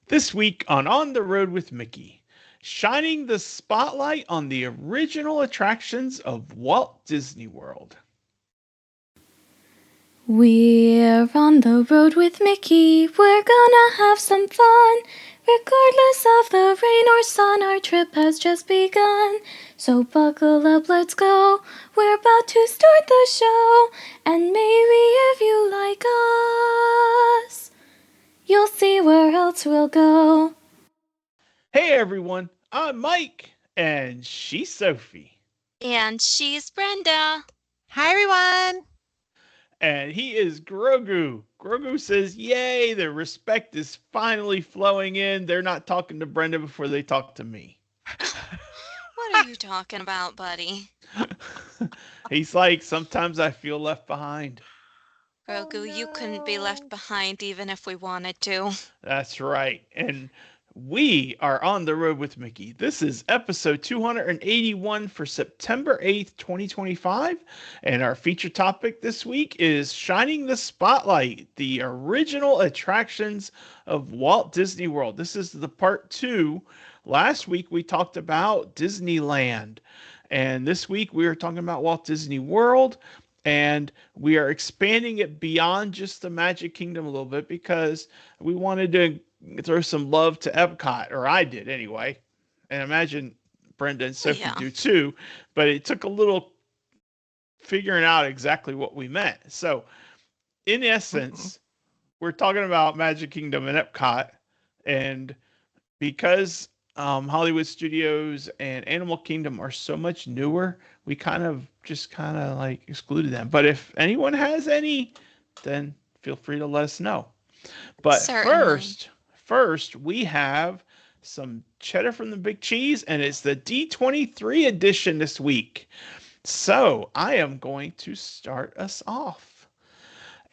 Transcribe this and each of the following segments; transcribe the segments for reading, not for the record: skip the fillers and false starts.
This week On the Road with Mickey, shining the spotlight on the original attractions of Walt Disney World. We're on the road with Mickey, we're gonna have some fun. Regardless of the rain or sun, our trip has just begun. So buckle up, let's go. We're about to start the show. And maybe if you like us, you'll see where else we'll go. Hey everyone, I'm Mike, and she's Sophie. And she's Brenda. Hi, everyone. And he is Grogu. Grogu says, Yay, the respect is finally flowing in. They're not talking to Brenda before they talk to me. What are you talking about, buddy? He's like, Sometimes I feel left behind. Grogu, you couldn't be left behind even if we wanted to. That's right. And we are on the road with Mickey. This is episode 281 for September 8th, 2025. And our feature topic this week is Shining the Spotlight, the original attractions of Walt Disney World. This is the part two. Last week we talked about Disneyland. And this week we are talking about Walt Disney World. And we are expanding it beyond just the Magic Kingdom a little bit because we wanted to throw some love to Epcot, or I did anyway. And imagine Brenda and Sophie do too. But it took a little figuring out exactly what we meant. So, in essence, we're talking about Magic Kingdom and Epcot. And because Hollywood Studios and Animal Kingdom are so much newer, we kind of like excluded them. But if anyone has any, then feel free to let us know. But Certainly. first we have some cheddar from the Big Cheese, and it's the D23 edition this week. So I am going to start us off.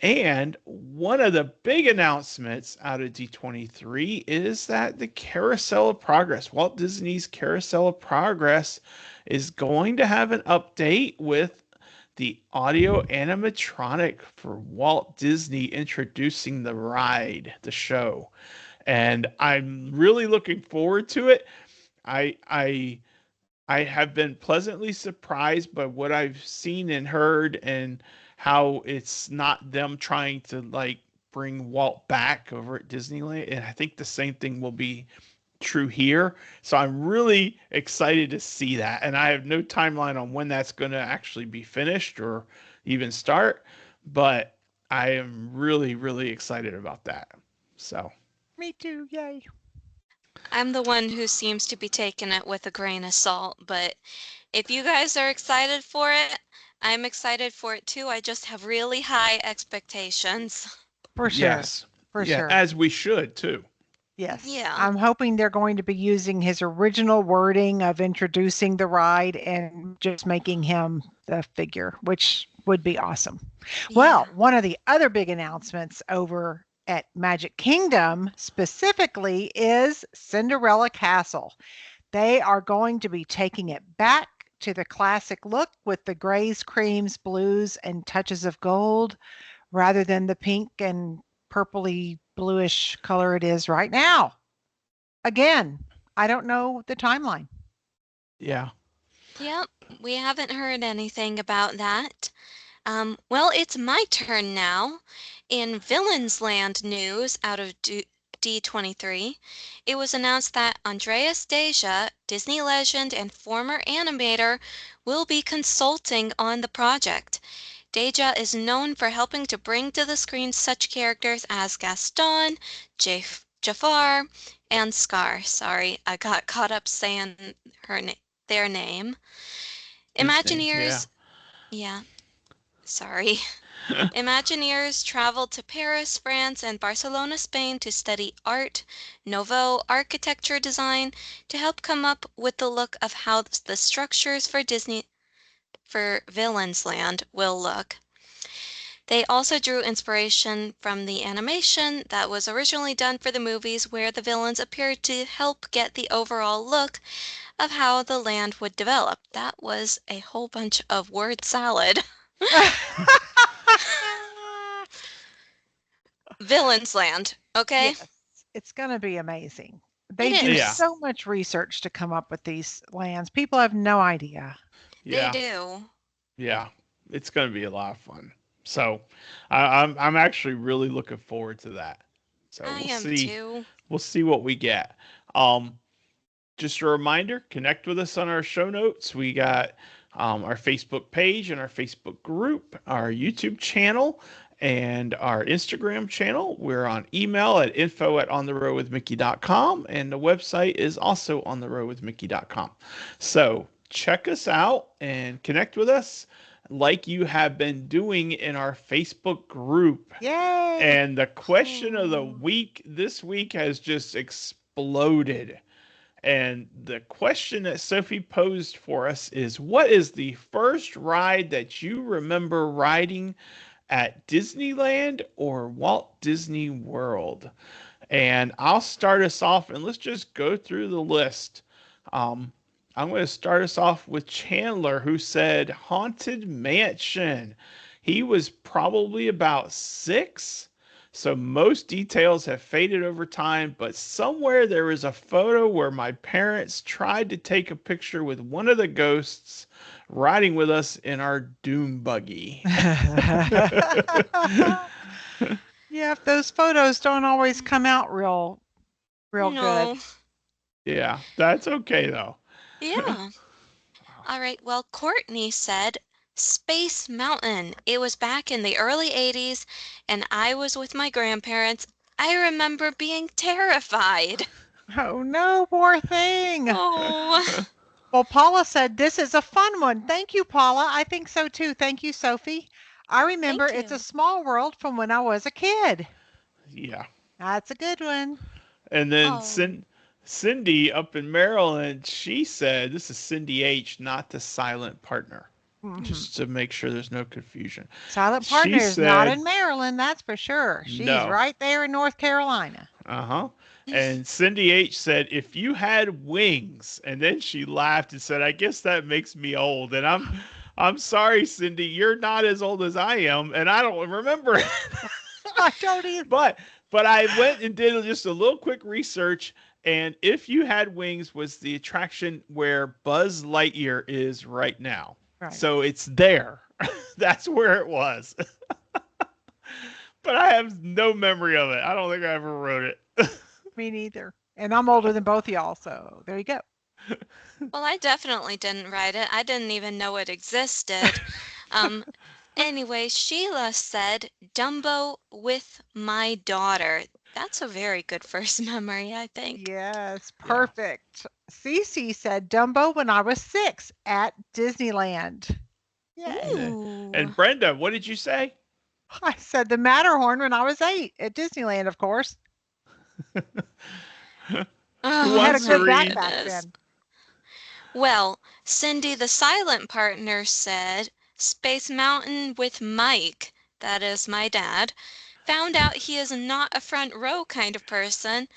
And one of the big announcements out of D23 is that the Carousel of Progress, Walt Disney's Carousel of Progress, is going to have an update with the audio animatronic for Walt Disney introducing the ride, the show. And I'm really looking forward to it. I have been pleasantly surprised by what I've seen and heard, and how it's not them trying to like bring Walt back over at Disneyland. And I think the same thing will be true here. So I'm really excited to see that. And I have no timeline on when that's going to actually be finished or even start, but I am really, really excited about that. So, Me too. Yay. I'm the one who seems to be taking it with a grain of salt, but if you guys are excited for it, I'm excited for it too. I just have really high expectations. For sure. yes. For Yeah, sure. as we should too. Yes. Yeah. I'm hoping they're going to be using his original wording of introducing the ride and just making him the figure, which would be awesome. Well, one of the other big announcements over at Magic Kingdom specifically is Cinderella Castle. They are going to be taking it back to the classic look with the grays, creams, blues, and touches of gold rather than the pink and purpley bluish color it is right now. Again, I don't know the timeline. Yeah. Yep, we haven't heard anything about that. Well, it's my turn now. In Villains Land news out of D23, it was announced that Andreas Deja, Disney legend and former animator, will be consulting on the project. Deja is known for helping to bring to the screen such characters as Gaston, Jafar, and Scar. Sorry, I got caught up saying their name. Imagineers, yeah, sorry. Imagineers traveled to Paris, France, and Barcelona, Spain to study Art Nouveau architecture design to help come up with the look of how the structures for Villains Land will look. They also drew inspiration from the animation that was originally done for the movies, where the villains appeared to help get the overall look of how the land would develop. That was a whole bunch of word salad. Villains Land, okay? Yes. It's going to be amazing. They It do Yeah. is. so much research to come up with these lands. People have no idea. They Yeah. do. Yeah. It's going to be a lot of fun. So I'm actually really looking forward to that. So I we'll am see. too. We'll see what we get. Um, just a reminder, connect with us on our show notes. We got our Facebook page and our Facebook group, our YouTube channel, and our Instagram channel. We're on email at info@ontheroadwithmickey.com, and the website is also ontheroadwithmickey.com. So check us out and connect with us like you have been doing in our Facebook group. Yay! And the question of the Oh. week this week has just exploded. And the question that Sophie posed for us is, what is the first ride that you remember riding at Disneyland or Walt Disney World? And I'll start us off and let's just go through the list. Um, I'm going to start us off with Chandler, who said Haunted Mansion. He was probably about 6. So most details have faded over time, but somewhere there is a photo where my parents tried to take a picture with one of the ghosts riding with us in our doom buggy. Yeah, if those photos don't always come out real good. No. Yeah, that's okay though. Yeah. All right. Well, Courtney said Space Mountain. It was back in the early 80s, and I was with my grandparents. I remember being terrified. Oh no, poor thing. Oh, Well, Paula said this is a fun one. Thank you, Paula. I think so too. Thank you, Sophie. I remember thank It's a you. Small World from when I was a kid. Yeah. That's a good one. And then Oh, Cindy up in Maryland, she said, this is Cindy H, not the silent partner, Mhm. just to make sure there's no confusion. Silent She Partner is not said, in Maryland, that's for sure. She's no. right there in North Carolina. Uh huh. And Cindy H said, if you had wings. And then she laughed and said, I guess that makes me old. And I'm sorry, Cindy, you're not as old as I am, and I don't remember. I don't either. But I went and did just a little quick research, and If You Had Wings was the attraction where Buzz Lightyear is right now. Right. So it's there. That's where it was. But I have no memory of it. I don't think I ever wrote it. Me neither. And I'm older than both of y'all, so there you go. well, I definitely didn't write it. I didn't even know it existed. Um, anyway, Sheila said Dumbo with my daughter. That's a very good first memory, I think. Yes, Yeah. perfect. Cece said Dumbo when I was 6 at Disneyland. Yay. Ooh. And Brenda, what did you say? I said the Matterhorn when I was 8 at Disneyland, of course. Who Oh We had a wants to my good back read? goodness. then. Well, Cindy the silent partner said Space Mountain with Mike, that is my dad, found out he is not a front row kind of person.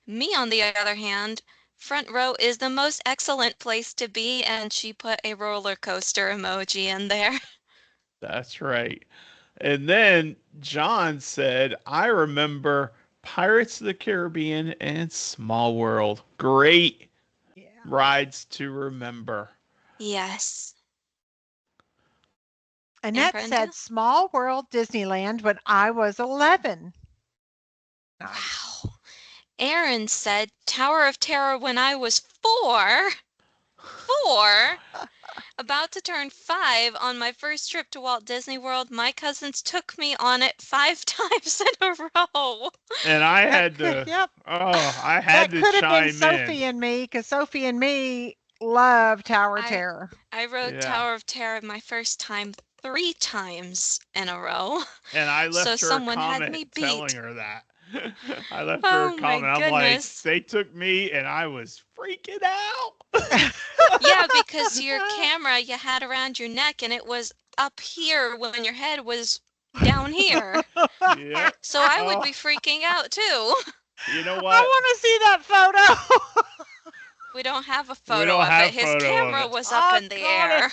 Me, on the other hand, front row is the most excellent place to be, and she put a roller coaster emoji in there. That's right. And then John said, I remember Pirates of the Caribbean and Small World. Great Yeah. rides to remember. Yes. And Annette Brenda? said Small World Disneyland when I was 11. Nice. Wow. Aaron said Tower of Terror when I was 4. 4? About to turn 5 on my first trip to Walt Disney World, my cousins took me on it 5 times in a row. And I That had could, to, yep, oh, I had that to could have been chime in. Sophie and me because Sophie and me love Tower of I Terror. I rode Yeah. Tower of Terror my first time 3 times in a row. And I So left her a someone had comment me telling beat. her that. I left her a Oh my comment. I'm like, goodness. they took me and I was freaking out. Yeah, because your camera you had around your neck and it was up here when your head was down here. Yep. So I would Oh, be freaking out too. you know I what? want to see that photo. We don't have a We photo don't of it. have His photo of camera it. was up Oh, in the got it. air.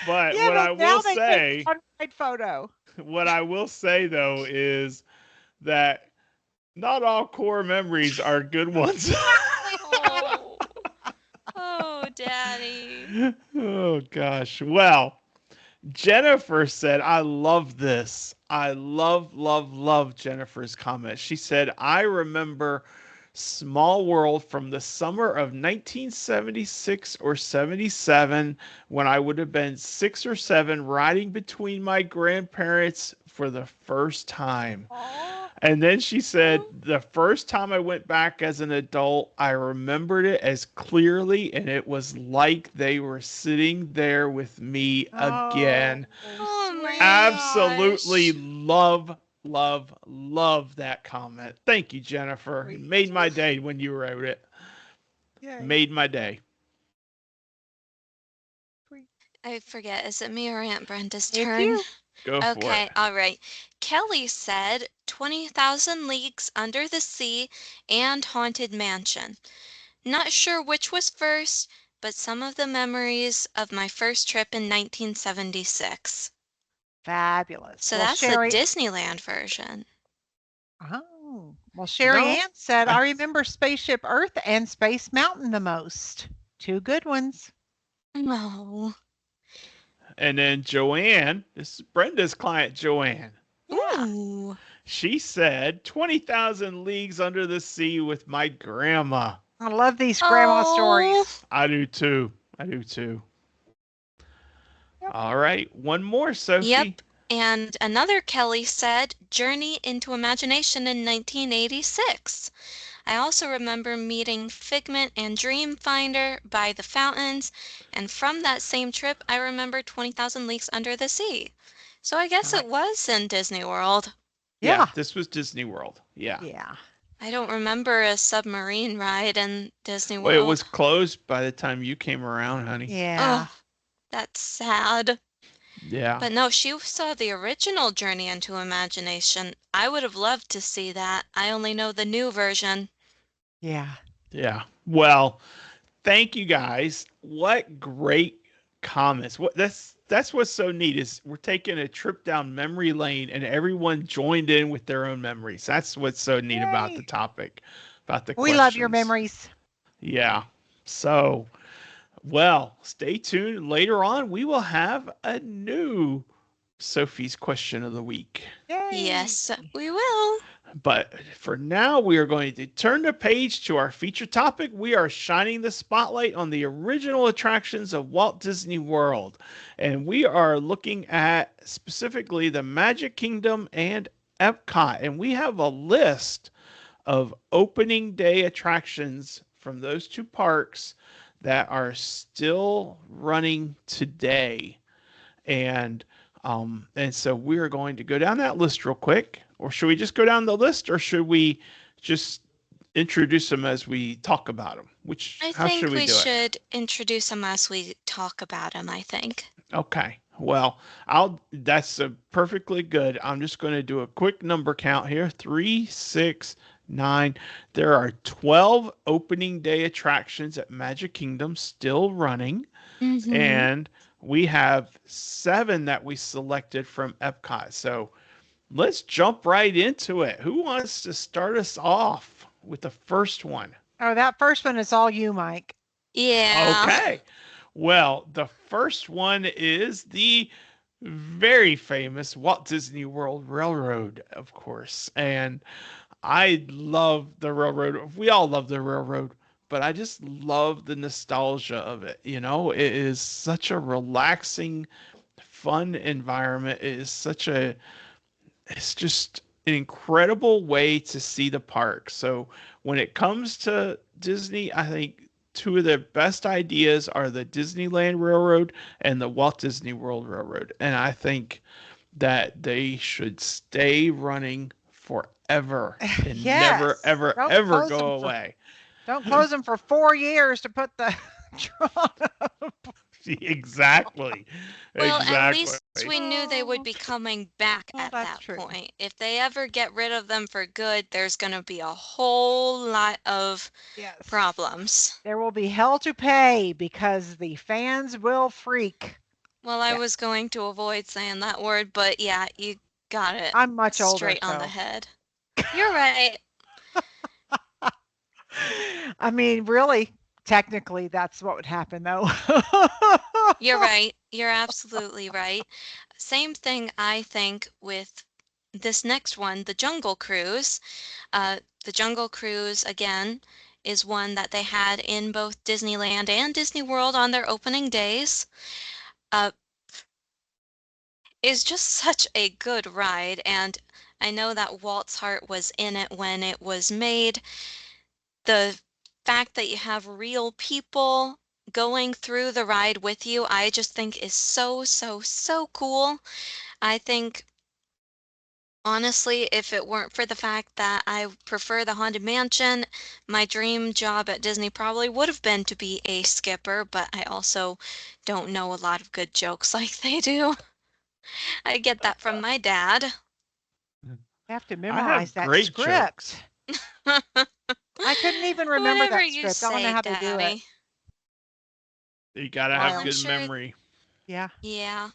But Yeah, what but I now will they take say, one right photo. what I will say though is that Not all core memories are good ones. Oh, oh, Daddy. Oh gosh. Well, Jennifer said, I love this. I love Jennifer's comment. She said, I remember Small World from the summer of 1976 or 77 when I would have been 6 or 7 riding between my grandparents for the first time. Oh, And then she said, the first time I went back as an adult, I remembered it as clearly, and it was like they were sitting there with me oh, again. Oh my sweet. Absolutely gosh. love that comment. Thank you, Jennifer. It Sweet. made my day when you wrote it. Yay. Made my day. Sweet. I forget, is it me or Aunt Brenda's It's turn? you. Go for it. Okay, all right. Kelly said 20,000 Leagues Under the Sea and Haunted Mansion. Not sure which was first, but some of the memories of my first trip in 1976. Fabulous. So Well, that's the Sherry. Disneyland version. Oh, well, You Sherry know, Ann said, I I remember Spaceship Earth and Space Mountain the most. Two good ones. Oh. and then Joanne, this is Brenda's client, Joanne. Yeah. Ooh. She said 20,000 Leagues Under the Sea with my grandma. I love these grandma Oh. stories. I do too. I do too. Yep. All right. One more, Yep. Sophie. And another Kelly said Journey into Imagination in 1986. I also remember meeting Figment and Dreamfinder by the fountains, and from that same trip, I remember 20,000 Leagues Under the Sea. So I guess it Nice. was in Disney World. Yeah, Yeah. this was Disney World. Yeah. Yeah. I don't remember a submarine ride in Disney Well, it World. was closed by the time you came around, honey. Yeah. Oh, that's sad. Yeah. But no, she saw the original Journey into Imagination. I would have loved to see that. I only know the new version. Yeah. Yeah. Well, thank you guys. What great comments. What that's what's so neat is we're taking a trip down memory lane and everyone joined in with their own memories. That's what's so neat about the Yay. topic, about the We love your questions. memories. Yeah. So, well, stay tuned. Later on, we will have a new Sophie's question of the week. Yay. Yes, we will. But for now, we are going to turn the page to our feature topic. We are shining the spotlight on the original attractions of Walt Disney World. And we are looking at specifically the Magic Kingdom and Epcot. And we have a list of opening day attractions from those two parks that are still running today. And so we're going to go down that list real quick. Or should we just go down the list, or should we just introduce them as we talk about them? I How should think we we do it? should introduce them as we talk about them, I think. Okay. Well, that's perfectly good. I'm just going to do a quick number count here. 3, 6, 9. There are 12 opening day attractions at Magic Kingdom still running. Mm-hmm. And we have 7 that we selected from Epcot. So let's jump right into it. Who wants to start us off with the first one? Oh, that first one is all you, Mike. Yeah. Okay. Well, the first one is the very famous Walt Disney World Railroad, of course. And I love the railroad. We all love the railroad, but I just love the nostalgia of it. You know, it is such a relaxing, fun environment. It is it's just an incredible way to see the park. So when it comes to Disney, I think two of the best ideas are the Disneyland Railroad and the Walt Disney World Railroad. And I think that they should stay running forever and never, Yes. ever, Don't ever close go them for away. don't close them for 4 years to put the drawn. Exactly. Well, at Exactly. least we knew they would be coming back Well, at that's that true. point. If they ever get rid of them for good, there's going to be a whole lot of Yes. problems. There will be hell to pay because the fans will freak. Well, I Yeah. was going to avoid saying that word, but yeah, you got it I'm much older, straight on the so head. You're right. I mean, really, technically, that's what would happen, though. You're right. You're absolutely right. Same thing, I think, with this next one, the Jungle Cruise. The Jungle Cruise, again, is one that they had in both Disneyland and Disney World on their opening days. Uh, is just such a good ride, and I know that Walt's heart was in it when it was made. The fact that you have real people going through the ride with you, I just think is so, so, so cool. I think, honestly, if it weren't for the fact that I prefer the Haunted Mansion, my dream job at Disney probably would have been to be a skipper, but I also don't know a lot of good jokes like they do. I get that from my dad. You have to I memorize have that great jokes. script. I couldn't even remember Whatever that you script. I don't know say, how they do it. Daddy. You gotta Well, have I'm Wild. good sure, memory. Yeah. yeah.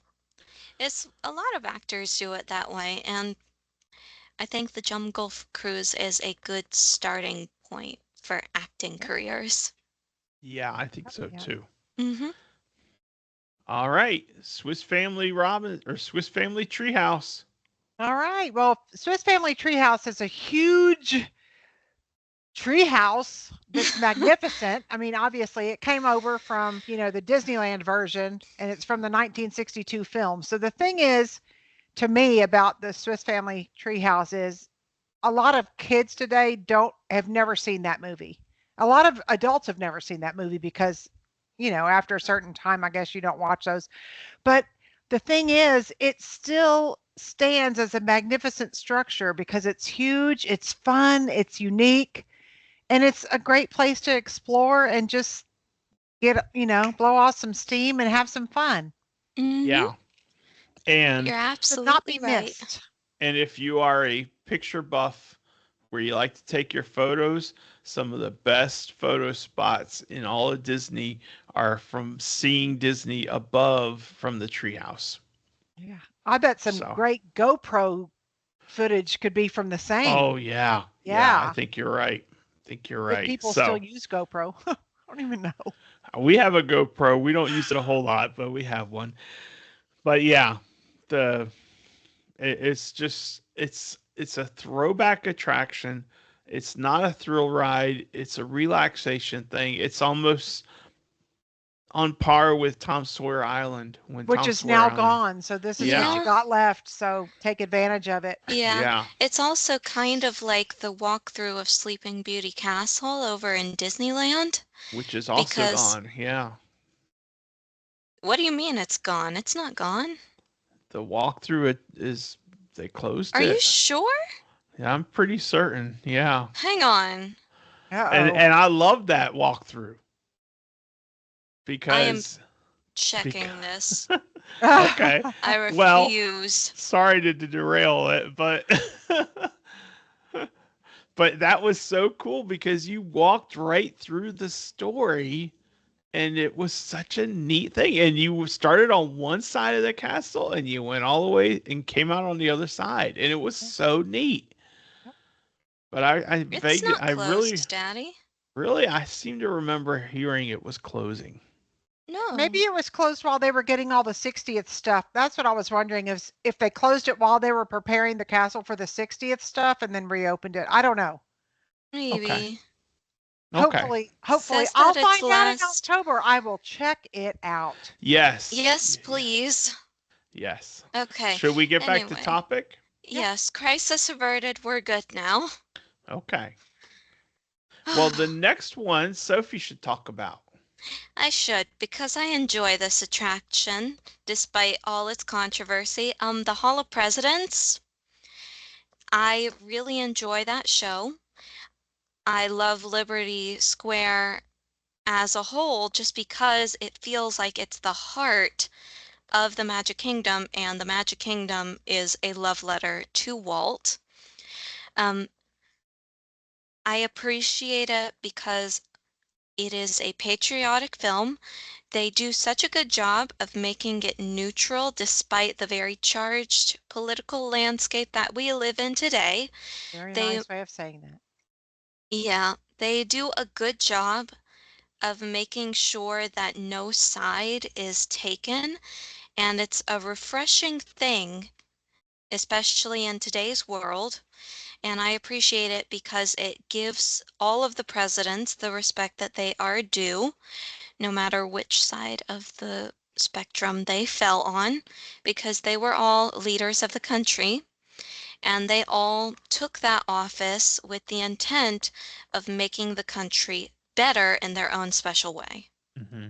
It's a lot of actors do it that way, and I think the Jungle Cruise is a good starting point for acting Yep. careers. Yeah, I think so Yep. too. Mm-hmm. All right, Swiss Family Robin or Swiss Family Treehouse. All right. Well, Swiss Family Treehouse is a huge treehouse that's magnificent. I mean, obviously, it came over from, the Disneyland version, and it's from the 1962 film. So the thing is, to me, about the Swiss Family Treehouse is a lot of kids today don't have never seen that movie. A lot of adults have never seen that movie because, after a certain time, I guess you don't watch those. But the thing is, it still stands as a magnificent structure because it's huge, it's fun, it's unique, and it's a great place to explore and just get, blow off some steam and have some fun. Mm-hmm. Yeah, and You're Should not absolutely be right. missed. if you are a picture buff where you like to take your photos, some of the best photo spots in all of Disney are from seeing Disney above from the treehouse. Yeah. I bet some So, great GoPro footage could be from the same. oh yeah, yeah, I Yeah. think you're right. I think you're If right. people still So, use GoPro. I don't even know. we have a GoPro. We don't use it a whole lot, but we have one. But yeah, the it's just it's a throwback attraction. It's not a thrill ride. It's a relaxation thing. It's almost on par with Tom Sawyer Island when Which Tom is Sawyer now Island. gone. So this is what Yeah, you Yeah, got left. So take advantage of it. yeah. yeah, It's also kind of like the walkthrough of Sleeping Beauty Castle over in Disneyland. which is also Because, gone. Yeah, what do you mean it's gone? It's not gone. the walkthrough it is they closed Are you it. sure? Yeah, I'm pretty certain. Yeah, Hang on. Uh-oh. and I love that walkthrough I am because checking because this. okay. I Well, refuse. sorry to derail it, but but that was so cool because you walked right through the story and it was such a neat thing. And you started on one side of the castle and you went all the way and came out on the other side. And it was so neat. But It's not I really, closed, Daddy. really, I seem to remember hearing it was closing. Maybe No. it was closed while they were getting all the 60th stuff. That's what I was wondering is if they closed it while they were preparing the castle for the 60th stuff and then reopened it. I don't know. Okay. Maybe. Okay. Hopefully Says I'll that it's find out in last. October. I will check it out. Yes. Yes, please. Yes. Okay. Should we get back to Anyway. topic? Yeah. Yes, crisis averted. We're good now. Okay. Well, the next one Sophie should talk about. I should, because I enjoy this attraction, despite all its controversy. The Hall of Presidents. I really enjoy that show. I love Liberty Square as a whole just because it feels like it's the heart of the Magic Kingdom, and the Magic Kingdom is a love letter to Walt. Um, I appreciate it because it is a patriotic film. They do such a good job of making it neutral despite the very charged political landscape that we live in today. Very They nice way of saying that. Yeah, they do a good job of making sure that no side is taken, and it's a refreshing thing, especially in today's world. And I appreciate it because it gives all of the presidents the respect that they are due, no matter which side of the spectrum they fell on, because they were all leaders of the country and they all took that office with the intent of making the country better in their own special way. Mm-hmm.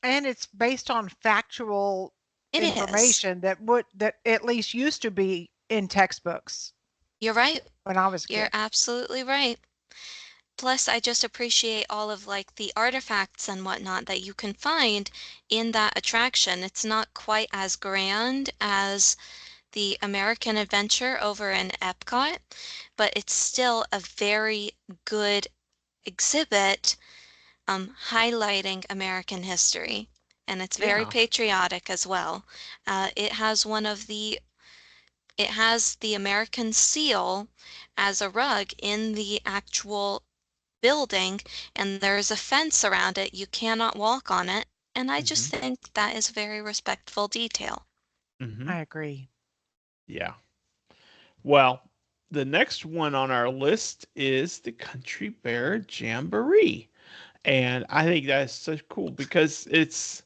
And it's based on factual It is. information that at least used to be in textbooks You're right. when I was a You're kid. absolutely right. Plus, I just appreciate all of like the artifacts and whatnot that you can find in that attraction. It's not quite as grand as the American Adventure over in Epcot, but it's still a very good exhibit highlighting American history. And it's very Yeah. patriotic as well. It has it has the American seal as a rug in the actual building, and there's a fence around it. You cannot walk on it. And I Mm-hmm. just think that is very respectful detail. Mm-hmm. I agree. Yeah. Well, the next one on our list is the Country Bear Jamboree. And I think that's so cool because it's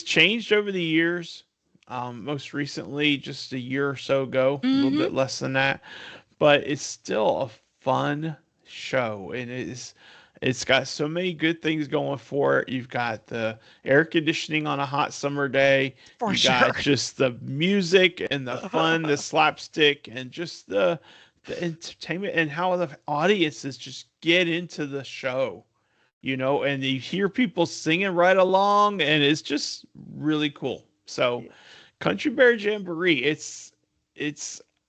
changed over the years. Most recently, just a year or so ago, a little Mm-hmm. bit less than that, but it's still a fun show, and it's got so many good things going for it. You've got the air conditioning on a hot summer day. For You sure. got just the music and the fun, the slapstick, and just the entertainment and how the audiences just get into the show, and you hear people singing right along, and it's just really cool. So, Country Bear Jamboree, it's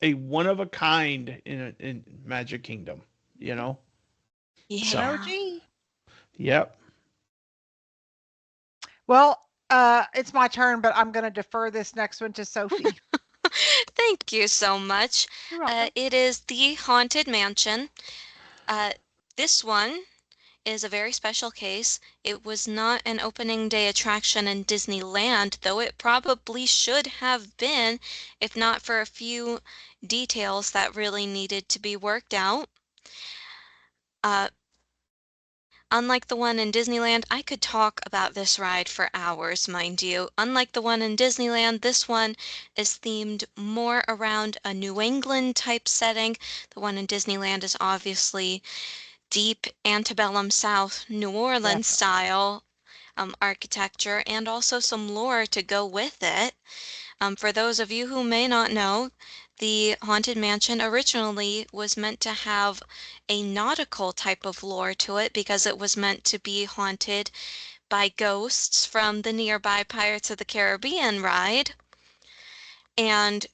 a one of a kind in Magic Kingdom, you know. It's an So, Yeah. OG. yep, Well, it's my turn, but I'm going to defer this next one to Sophie. Thank you so much. You're welcome. It is the Haunted Mansion. Uh, this one is a very special case. It was not an opening day attraction in Disneyland, though it probably should have been, if not for a few details that really needed to be worked out. Uh, Unlike the one in Disneyland, I could talk about this ride for hours, mind you. Unlike the one in Disneyland, this one is themed more around a New England type setting. The one in Disneyland is obviously deep antebellum South New Orleans Definitely. style architecture and also some lore to go with it. For those of you who may not know, the Haunted Mansion originally was meant to have a nautical type of lore to it because it was meant to be haunted by ghosts from the nearby Pirates of the Caribbean ride. And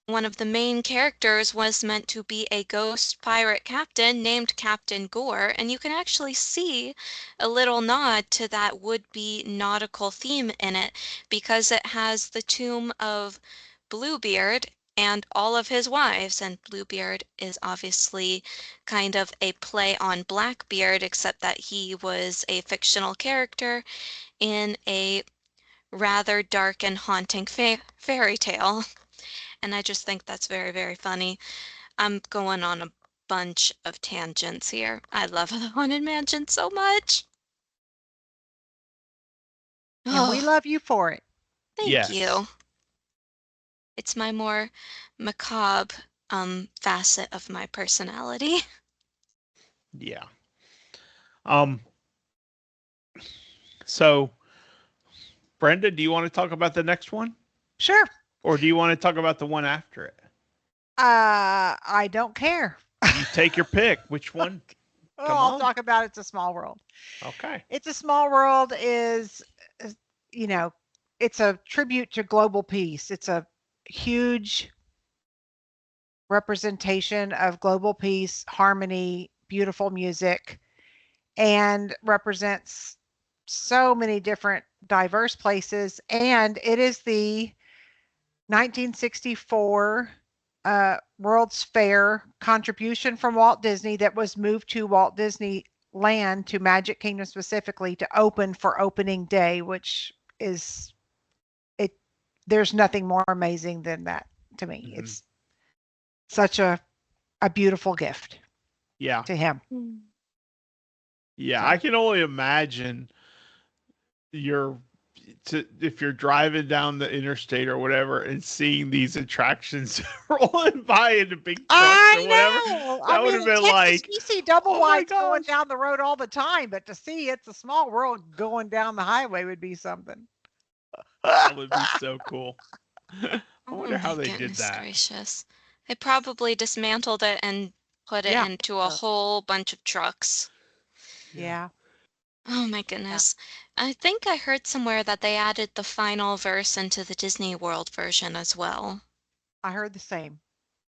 one of the main characters was meant to be a ghost pirate captain named Captain Gore, and you can actually see a little nod to that would-be nautical theme in it because it has the tomb of Bluebeard and all of his wives, and Bluebeard is obviously kind of a play on Blackbeard, except that he was a fictional character in a rather dark and haunting fairy tale. And I just think that's very, very funny. I'm going on a bunch of tangents here. I love the Haunted Mansion so much. And we Oh, love you for it. thank yes, you. It's my more macabre facet of my personality. yeah. Um, so Brenda, do you want to talk about the next one, Sure. or do you want to talk about the one after it? I don't care. You take your pick. Which one? Oh, Come I'll on. talk about It's a Small World. Okay. It's a Small World is, you know, it's a tribute to global peace. It's a huge representation of global peace, harmony, beautiful music, and represents so many different diverse places. And it is the 1964 World's Fair contribution from Walt Disney that was moved to Walt Disney Land to Magic Kingdom specifically to open for opening day, which is it. There's nothing more amazing than that to me. Mhm. It's such a beautiful gift Yeah. to him. Yeah. So. I can only imagine if you're driving down the interstate or whatever and seeing these attractions rolling by in the big trucks or whatever, I that would mean, have in been Texas, like, we see double oh my wides going gosh. down the road all the time, but to see it's a small world going down the highway would be something. That would be so cool. I Oh wonder how my they did goodness that. gracious. They probably dismantled it and put it Yeah. into a whole bunch of trucks. Yeah. Oh my goodness. I think I heard somewhere that they added the final verse into the Disney World version as well. I heard the same.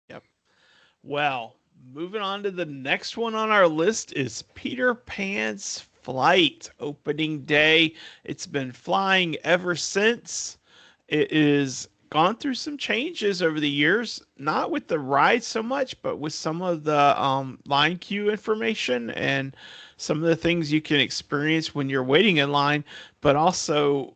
Yep. Well, moving on to the next one on our list is Peter Pan's Flight opening day. It's been flying ever since. It is gone through some changes over the years, not with the ride so much, but with some of the line queue information and some of the things you can experience when you're waiting in line, but also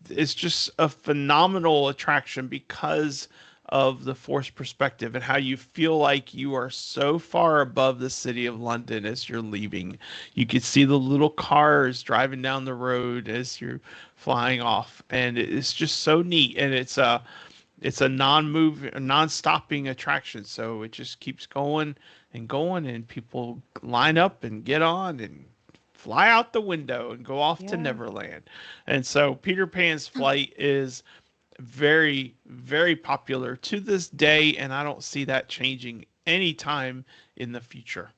it's just a phenomenal attraction because of the forced perspective and how you feel like you are so far above the city of London as you're leaving. You could see the little cars driving down the road as you're flying off, and it's just so neat. And it's a non-stopping attraction, so it just keeps going and going, and people line up and get on and fly out the window and go off to Yeah. Neverland. And so Peter Pan's Flight is very, very popular to this day, and I don't see that changing anytime in the future.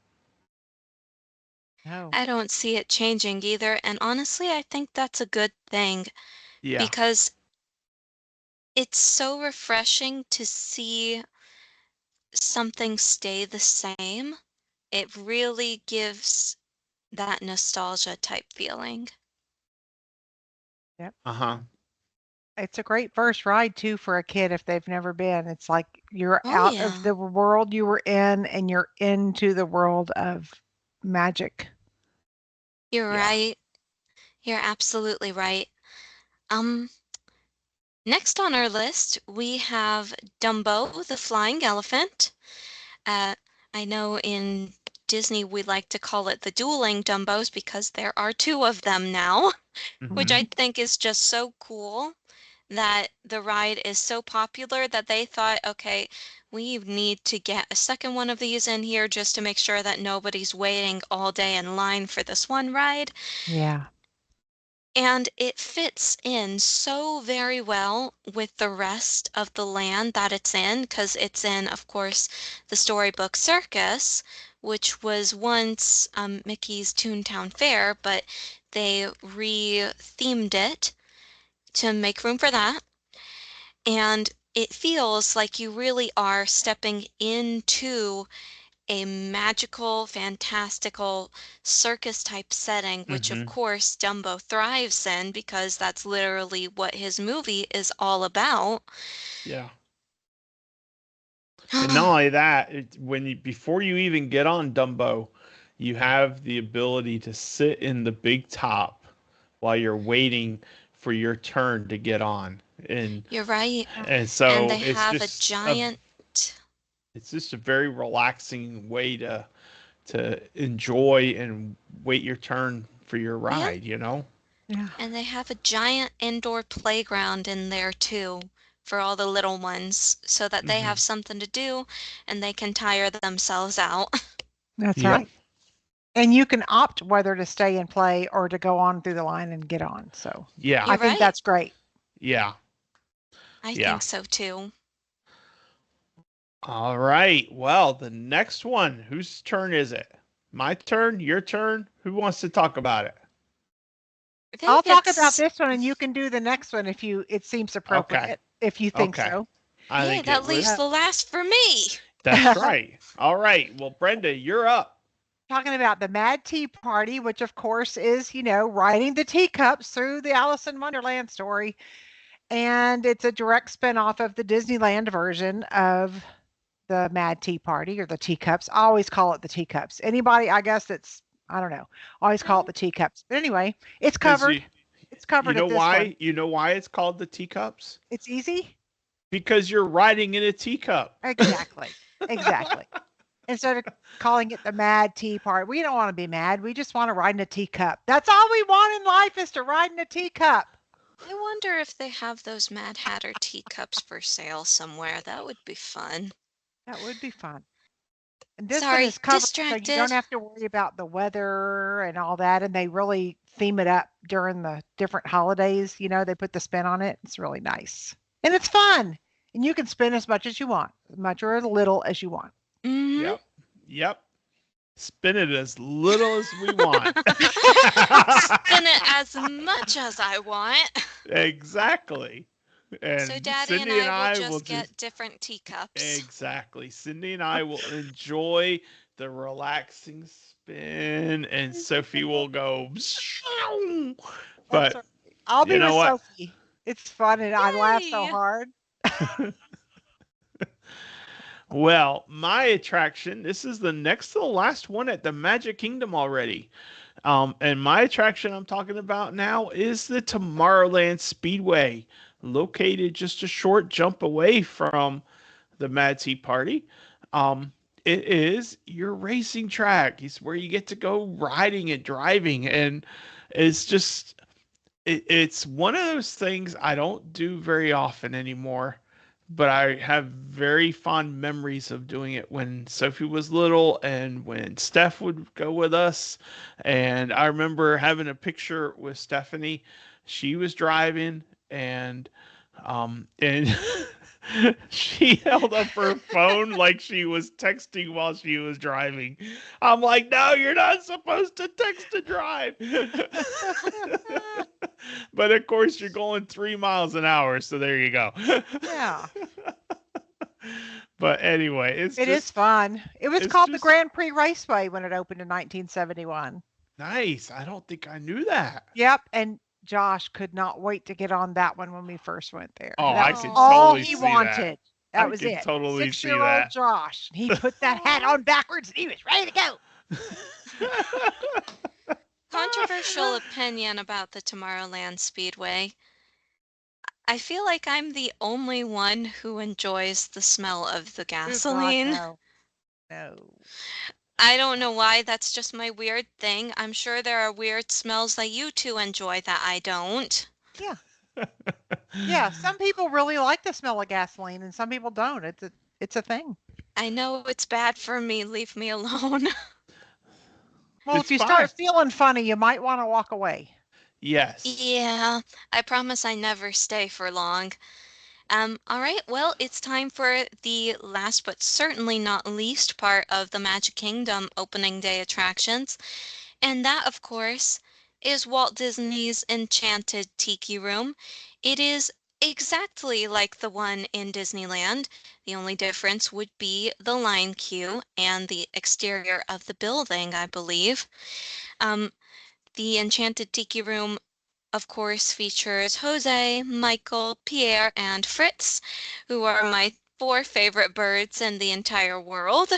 No. I don't see it changing either, and honestly, I think that's a good thing Yeah. because it's so refreshing to see something stay the same. It really gives that nostalgia type feeling. Yep. Uh-huh. It's a great first ride too for a kid if they've never been. It's like you're Oh, out of yeah. the world you were in and you're into the world of magic. You're Yeah. right. You're absolutely right. Um, Next on our list, we have Dumbo, the flying elephant. Uh, I know in Disney we like to call it the dueling Dumbos because there are two of them now, which Mm-hmm. I think is just so cool that the ride is so popular that they thought, okay, we need to get a second one of these in here just to make sure that nobody's waiting all day in line for this one ride. Yeah. And it fits in so very well with the rest of the land that it's in, because it's in, of course, the Storybook Circus, which was once Mickey's Toontown Fair, but they re-themed it to make room for that. And it feels like you really are stepping into a magical, fantastical circus type setting, which of Mm-hmm. course Dumbo thrives in because that's literally what his movie is all about. Yeah. And not only that, before you even get on Dumbo, you have the ability to sit in the big top while you're waiting for your turn to get on. And You're right. and And they so have a giant. it's just a very relaxing way to enjoy and wait your turn for your Yeah, ride, you know? Yeah. and they have a giant indoor playground in there too for all the little ones so that they Mm-hmm. have something to do and they can tire themselves out. That's Yep. right. And you can opt whether to stay and play or to go on through the line and get on. So Yeah. I You're think right. that's great. Yeah. I Yeah. think so too. All right. Well, the next one, whose turn is it? My turn? Your turn? Who wants to talk about it? I I'll think talk about it's this one and you can do the next one if it seems Okay. appropriate, if you think Okay. so. I Yay, think it that would. leaves the last for me. That's right. All right. Well, Brenda, you're up. Talking about the Mad Tea Party, which of course is, riding the teacups through the Alice in Wonderland story. and it's a direct spin-off of the Disneyland version of the Mad Tea Party or the teacups. I always call it the teacups. Anybody, I guess that's I don't know. Always call it No. the teacups. But anyway, it's Because covered. It's covered at this one. you know why it's called the teacups? It's easy. Because you're riding in a teacup. Exactly. Exactly. Instead of calling it the Mad Tea Party, we don't want to be mad. We just want to ride in a teacup. That's all we want in life is to ride in a teacup. I wonder if they have those Mad Hatter teacups for sale somewhere. That would be fun. That would be fun. And this one Sorry, is covered so you don't distracted. have to worry about the weather and all that. And they really theme it up during the different holidays. They put the spin on it. It's really nice. And it's fun. And you can spin as much as you want, as much or as little as you want. Mm-hmm. Yep. Yep. Spin it as little as we want. Spin it as much as I want. Exactly. And So Daddy Cindy and I will will just get different teacups. exactly. Cindy and I will enjoy the relaxing spin, and Sophie will go. That's But right. I'll you be with know what? Sophie. It's fun and I laugh so Yay! hard. Well, my attraction, this is the next to the last one at the Magic Kingdom already. And my attraction I'm talking about now is the Tomorrowland Speedway, located just a short jump away from the Mad Tea Party. It is your racing track. It's where you get to go riding and driving, and it's just it's one of those things I don't do very often anymore, but I have very fond memories of doing it when Sophie was little and when Steph would go with us. And I remember having a picture with Stephanie. She was driving and she held up her phone like she was texting while she was driving. I'm like, no, you're not supposed to text and drive. But of course, you're going 3 miles an hour, so there you go. Yeah. But anyway, It is fun. It was it's called the just Grand Prix Raceway when it opened in 1971. nice. I don't think I knew that. Yep, and Josh could not wait to get on that one when we first went there. Oh, That I was could all totally he see that. wanted. That I was could it. totally see 6-year-old that. Josh. He put that hat on backwards and he was ready to go. Controversial opinion about the Tomorrowland Speedway. I feel like I'm the only one who enjoys the smell of the Oh God, gasoline. no. No. I don't know why, that's just my weird thing. I'm sure there are weird smells that you two enjoy that I don't. Yeah. Yeah, some people really like the smell of gasoline and some people don't. It's a thing. I know it's bad for me, leave me alone. Well, It's if you fine. start feeling funny, you might want to walk away. Yes. Yeah, I promise I never stay for long. All right, well, it's time for the last but certainly not least part of the Magic Kingdom opening day attractions. And that, of course, is Walt Disney's Enchanted Tiki Room. It is exactly like the one in Disneyland. The only difference would be the line queue and the exterior of the building, I believe. Um, the Enchanted Tiki Room, of course, features Jose, Michael, Pierre, and Fritz, who are my four favorite birds in the entire world,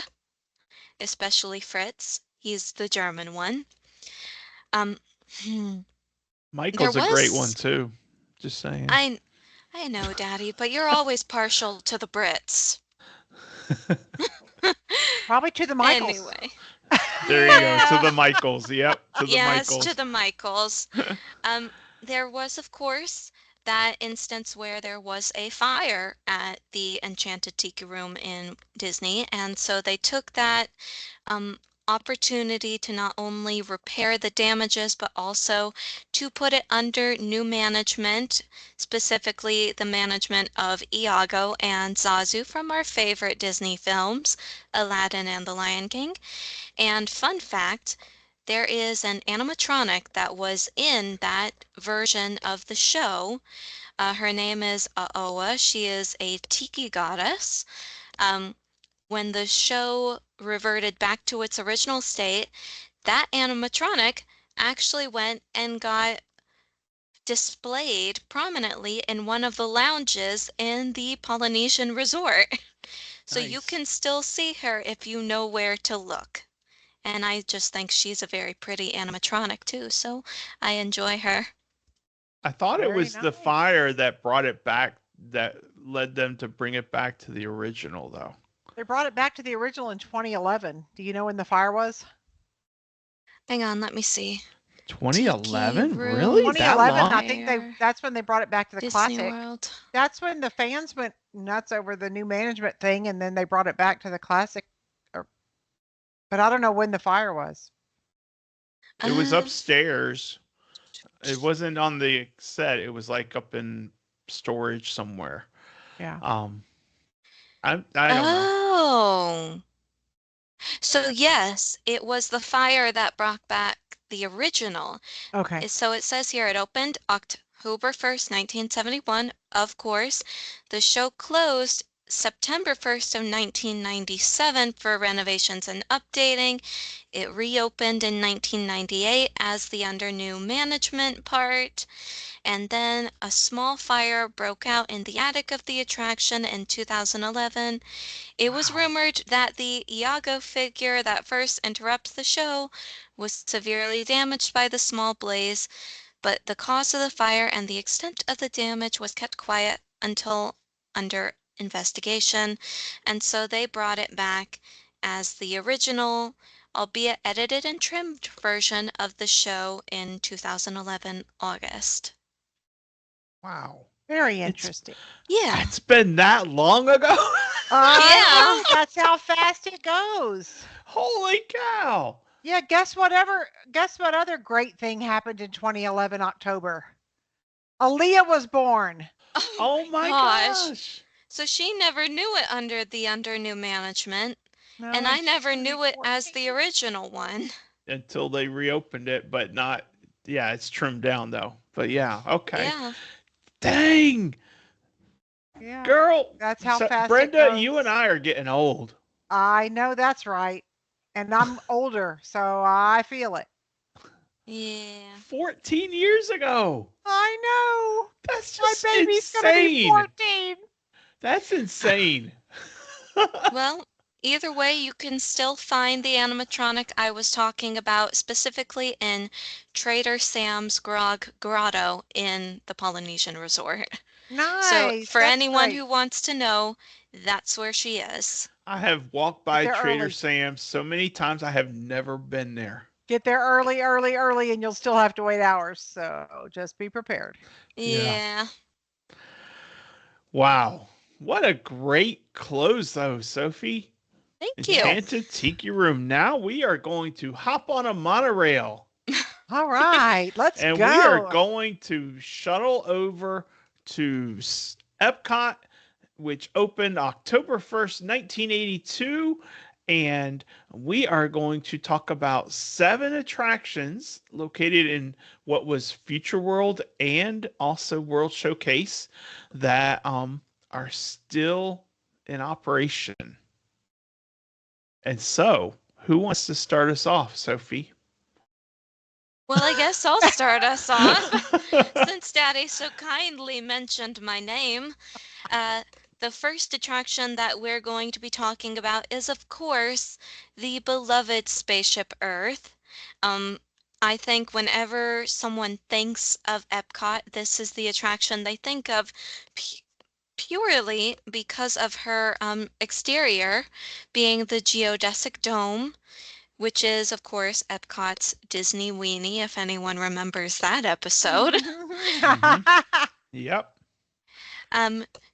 especially Fritz. He's the German one. Um, hmm, there Michael's a great one was too. Just saying. I I know, Daddy, but you're always partial to the Brits. Probably to the Michaels. Anyway, There you go. To yeah, the Michaels. Yep. To the yes, to Michaels. the Michaels. There was, of course, that instance where there was a fire at the Enchanted Tiki Room in Disney, and so they took that um, opportunity to not only repair the damages, but also to put it under new management, specifically the management of Iago and Zazu from our favorite Disney films, Aladdin and the Lion King. And fun fact, there is an animatronic that was in that version of the show. Her name is Aoa. She is a tiki goddess. Um, when the show reverted back to its original state, that animatronic actually went and got displayed prominently in one of the lounges in the Polynesian resort. So you Nice. can still see her if you know where to look. And I just think she's a very pretty animatronic too, so I enjoy her. I thought it Very was the nice. fire that brought it back, that led them to bring it back to the original, though. They brought it back to the original in 2011. Do you know when the fire was? Hang on, let me see. Tiki 2011? Really? Room That 2011, long? I think Fire, that's when they brought it back to the Disney classic. World. That's when the fans went nuts over the new management thing, and then they brought it back to the classic. But I don't know when the fire was. It was Um, upstairs. It wasn't on the set. It was like up in storage somewhere. Yeah. I don't know. oh. So yes, it was the fire that brought back the original. Okay. So it says here it opened October 1st, 1971, of course. The show closed September 1st of 1997 for renovations and updating. It reopened in 1998 as the under new management part. And then a small fire broke out in the attic of the attraction in 2011. It was Wow. rumored that the Iago figure that first interrupts the show was severely damaged by the small blaze, but the cause of the fire and the extent of the damage was kept quiet until under investigation, and so they brought it back as the original, albeit edited and trimmed version of the show in 2011 August. Wow. Very It's interesting. Yeah. It's been that long ago? I Yeah. know. That's how fast it goes. Holy cow. Yeah, guess what other great thing happened in 2011 October? Aaliyah was born. Oh my Gosh. gosh. So she never knew it under new management, No, and and I she's never gonna be knew it as 14. the original one. Until they reopened it, but not, yeah, it's trimmed down though. But yeah, okay. Yeah. Dang. Yeah, Girl. that's how So fast it Brenda, you and goes. I are getting old. I know that's right. And I'm older, so I feel it. Yeah. 14 years ago. I know. That's My just baby's gonna be insane. 14. That's insane. Well, either way, you can still find the animatronic I was talking about, specifically in Trader Sam's Grotto in the Polynesian Resort. So, Nice. for That's anyone great. who wants to know, that's where she is. I have walked Get by there Trader early. Sam's so many times I have never been there. Get there early, early, early, and you'll still have to wait hours. So just be prepared. Yeah. Yeah. Wow. What a great close though, Sophie. Thank you. Enchanted Tiki Room. Now we are going to hop on a monorail All right, let's and we are go. going to shuttle over to Epcot, which opened October 1st, 1982. And we are going to talk about 7 attractions located in what was Future World and also World Showcase that are still in operation. And so, who wants to start us off, Sophie? Well, I guess I'll start us off since Daddy so kindly mentioned my name. The first attraction that we're going to be talking about is, of course, the beloved Spaceship Earth. I think whenever someone thinks of Epcot, this is the attraction they think of purely because of her exterior being the geodesic dome, which is, of course, Epcot's Disney Weenie, if anyone remembers that episode. Yep.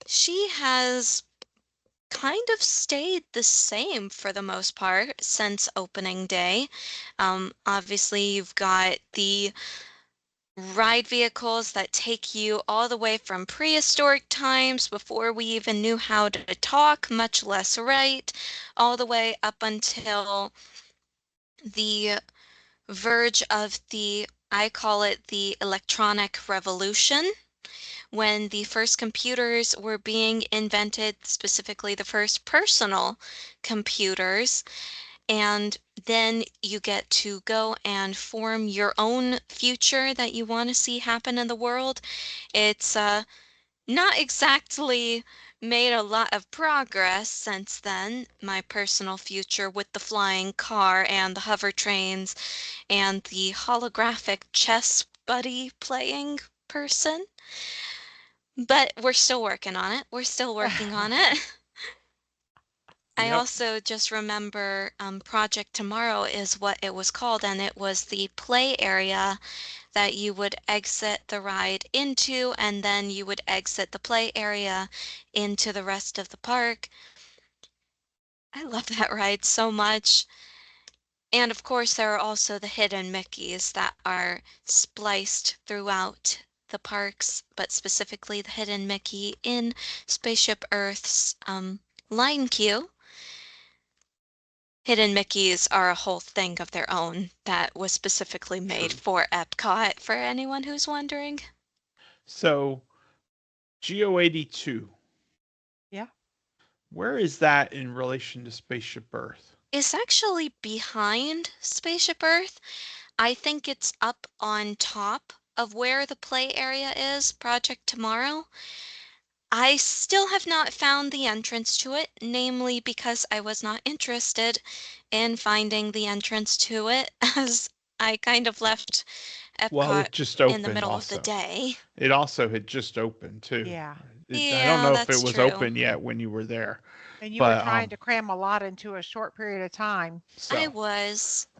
She has kind of stayed the same for the most part since opening day. Obviously, you've got the ride vehicles that take you all the way from prehistoric times before we even knew how to talk, much less write, all the way up until the verge of I call it the electronic revolution, when the first computers were being invented, specifically the first personal computers. And then you get to go and form your own future that you want to see happen in the world. It's not exactly made a lot of progress since then, my personal future with the flying car and the hover trains and the holographic chess buddy playing person. But we're still working on it. We're still working on it. I Yep. also just remember Project Tomorrow is what it was called, and it was the play area that you would exit the ride into, and then you would exit the play area into the rest of the park. I love that ride so much. And of course, there are also the hidden Mickeys that are spliced throughout the parks, but specifically the hidden Mickey in Spaceship Earth's line queue. Hidden Mickeys are a whole thing of their own that was specifically made for Epcot, for anyone who's wondering. So GO82, Yeah. where is that in relation to Spaceship Earth? It's actually behind Spaceship Earth. I think it's up on top of where the play area is, Project Tomorrow. I still have not found the entrance to it, namely because I was not interested in finding the entrance to it, as I kind of left Well, Epcot it just in the opened middle of the also. day. It also had just opened too. Yeah. I don't Yeah, know if it that's was true. open yet when you were there, And you were but trying to cram a lot into a short period of time. so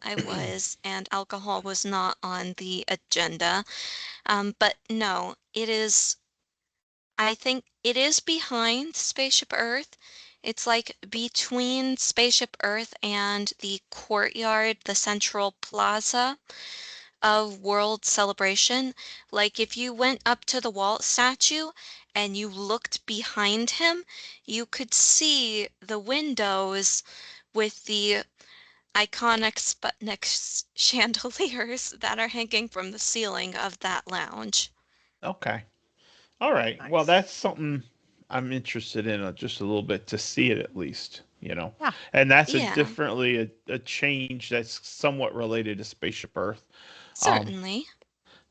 I was, and alcohol was not on the agenda. But no, it is, I think it is behind Spaceship Earth. It's like between Spaceship Earth and the courtyard, the central plaza of World Celebration. Like if you went up to the Walt statue and you looked behind him, you could see the windows with the iconic Sputnik chandeliers that are hanging from the ceiling of that lounge. okay. All right. Well, Nice. that's something I'm interested in just a little bit to see it at least, Yeah. And that's Yeah, a change that's somewhat related to Spaceship Earth. Um, certainly.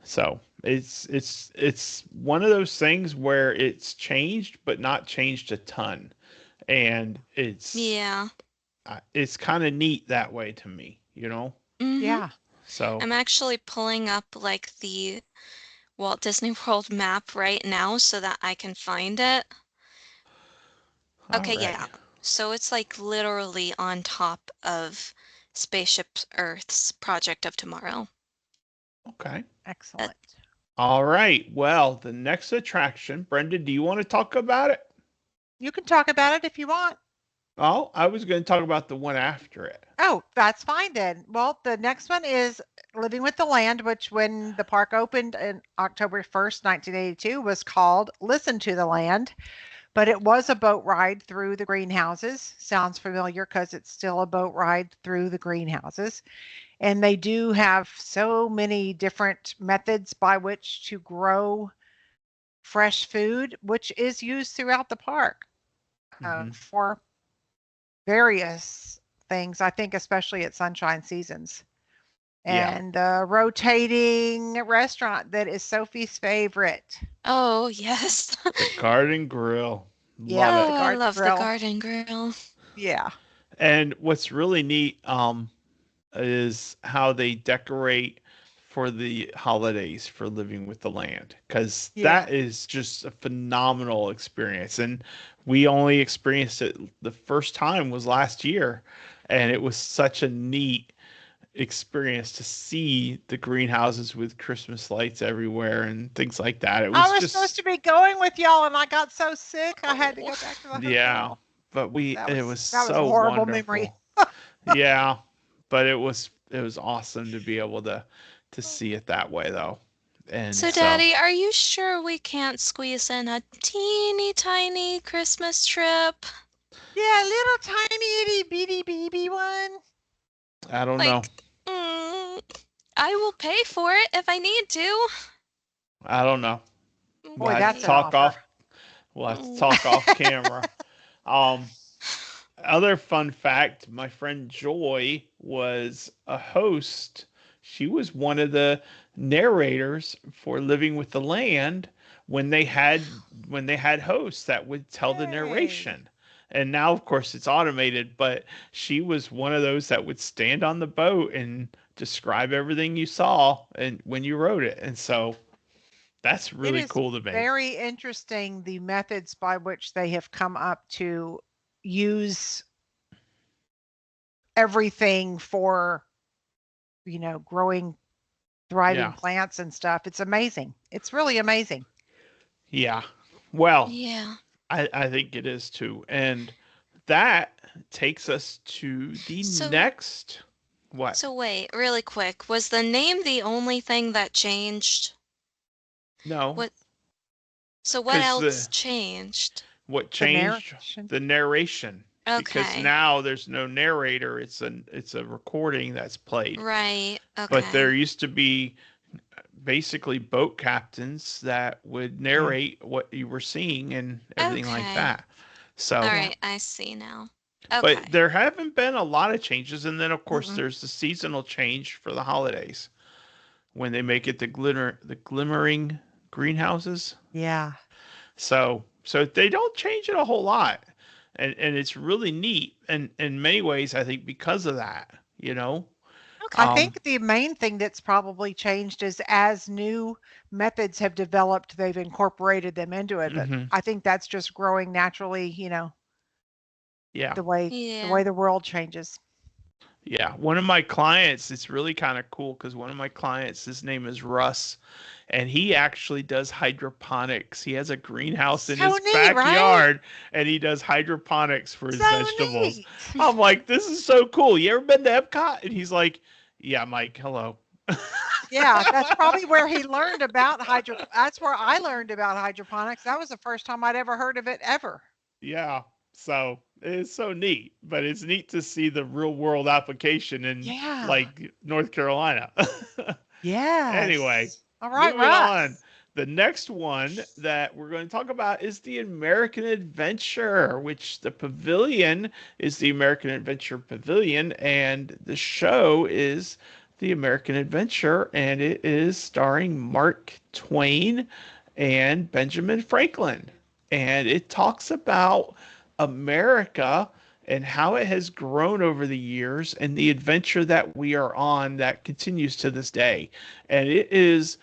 so it's one of those things where it's changed, but not changed a ton, and Yeah. it's kind of neat that way to me. Mm-hmm. Yeah. So, I'm actually pulling up like the Walt Disney World map right now so that I can find it. all Okay, right. yeah. So it's like literally on top of Spaceship Earth's Project of Tomorrow. Okay. Uh, Excellent. All right. Well, the next attraction, Brenda, do you want to talk about it? You can talk about it if you want. Oh, I was going to talk about the one after it. Oh, that's fine then. Well, the next one is Living with the Land, which when the park opened in October 1st, 1982, was called Listen to the Land. But it was a boat ride through the greenhouses. Sounds familiar because it's still a boat ride through the greenhouses. And they do have so many different methods by which to grow fresh food, which is used throughout the park Hmm. for various things, I think, especially at sunshine seasons. Yeah. And the rotating restaurant that is Sophie's favorite. oh, yes. The Garden Grill. Love Yep, it. the Oh, I garden love the grill. Garden Grill. Yeah. And what's really neat is how they decorate for the holidays for Living with the Land, because Yeah. that is just a phenomenal experience. And we only experienced it the first time was last year, and it was such a neat experience to see the greenhouses with Christmas lights everywhere and things like that. It I was was supposed just to be going with y'all and I got so sick I had to Oh, go back to the yeah, hotel. but That it was was that was a so horrible memory. wonderful. Yeah, but it was awesome to be able to see it that way though. And so, so, Daddy, are you sure we can't squeeze in a teeny tiny Christmas trip? Yeah, little tiny itty bitty baby one. I don't know. Like, mm, I will pay for it if I need to. I don't know. We'll Boy, have to that's Okay. an talk offer. off. We'll have to Mm. talk off camera. Um, Other fun fact, my friend Joy was a host. She was one of the narrators for Living with the Land when they had hosts that would tell the Yay. narration. And now of course it's automated, but she was one of those that would stand on the boat and describe everything you saw and when you wrote it. And so that's It really is cool to me. very interesting the methods by which they have come up to use everything for, growing thriving Yeah. plants and stuff. It's amazing. It's really amazing. Yeah. Well, Yeah. I think it is too. And that takes us to the So, next. What? so wait, really quick. Was the name the only thing that changed? No, What, so what because else changed? what The changed narration. the narration because Okay. now there's no narrator. It's a recording that's played. Right. But there Okay. used to be basically boat captains that would Yeah. narrate what you were seeing and everything like Okay. that. So All Yeah. right. I see now. but Okay. there haven't been a lot of changes. And then, of course, Mm-mm. there's the seasonal change for the holidays when they make it the glimmering greenhouses. Yeah. So they don't change it a whole lot, and it's really neat. And in many ways, I think because of that, you know, I Okay. um, think the main thing that's probably changed is as new methods have developed, they've incorporated them into it. But mhm, I think that's just growing naturally, yeah. the way Yeah. the world changes. Yeah, one of my clients, it's really kind of cool because one of my clients, his name is Russ, and he actually does hydroponics. He has a greenhouse in So his neat, right? backyard and he does hydroponics for his So vegetables. neat. I'm like, this is so cool. You ever been to Epcot? And he's like, yeah, Mike, hello. Yeah, that's probably where he learned about that's where I learned about hydroponics. That was the first time I'd ever heard of it ever. Yeah, so it's so neat, but it's neat to see the real world application in Yeah. like North Carolina. Anyway, Yes. All right, moving on. Russ. The next one that we're going to talk about is the American Adventure, which the pavilion is the American Adventure Pavilion, and the show is the American Adventure, and it is starring Mark Twain and Benjamin Franklin. And it talks about America and how it has grown over the years and the adventure that we are on that continues to this day. And it is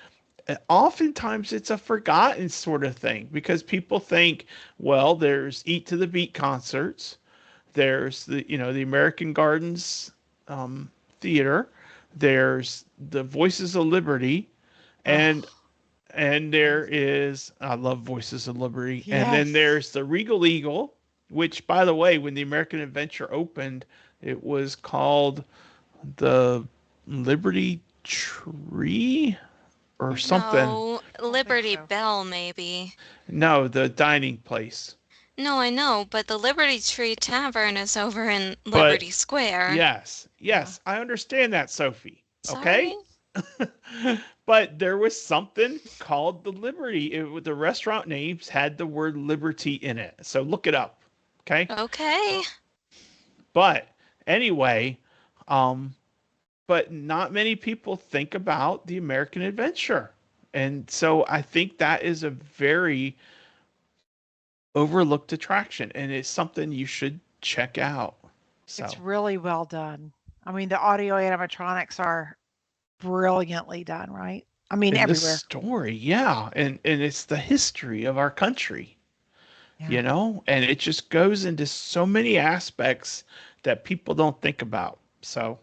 oftentimes it's a forgotten sort of thing because people think, well, there's Eat to the Beat concerts, there's the American Gardens theater, there's the Voices of Liberty, and Oh, there amazing. is I love Voices of Liberty, and then Yes. there's the Regal Eagle, which by the way, when the American Adventure opened, it was called the Liberty Tree or something. No, I don't think Liberty so. Bell, maybe. No, the dining place. No, I know, but the Liberty Tree Tavern is over in But Liberty Square. yes, Yeah. yes, I understand that, Sophie. Sorry? Okay? But there was something called the Liberty. The restaurant names had the word Liberty in it. So look it up. Okay? Okay. But anyway, um, but not many people think about the American Adventure. And so I think that is a very overlooked attraction and it's something you should check out. It's So, really well done. I mean, the audio animatronics are brilliantly done, right? I mean, in the everywhere. story, yeah, and it's the history of our country, Yeah. and it just goes into so many aspects that people don't think about. So,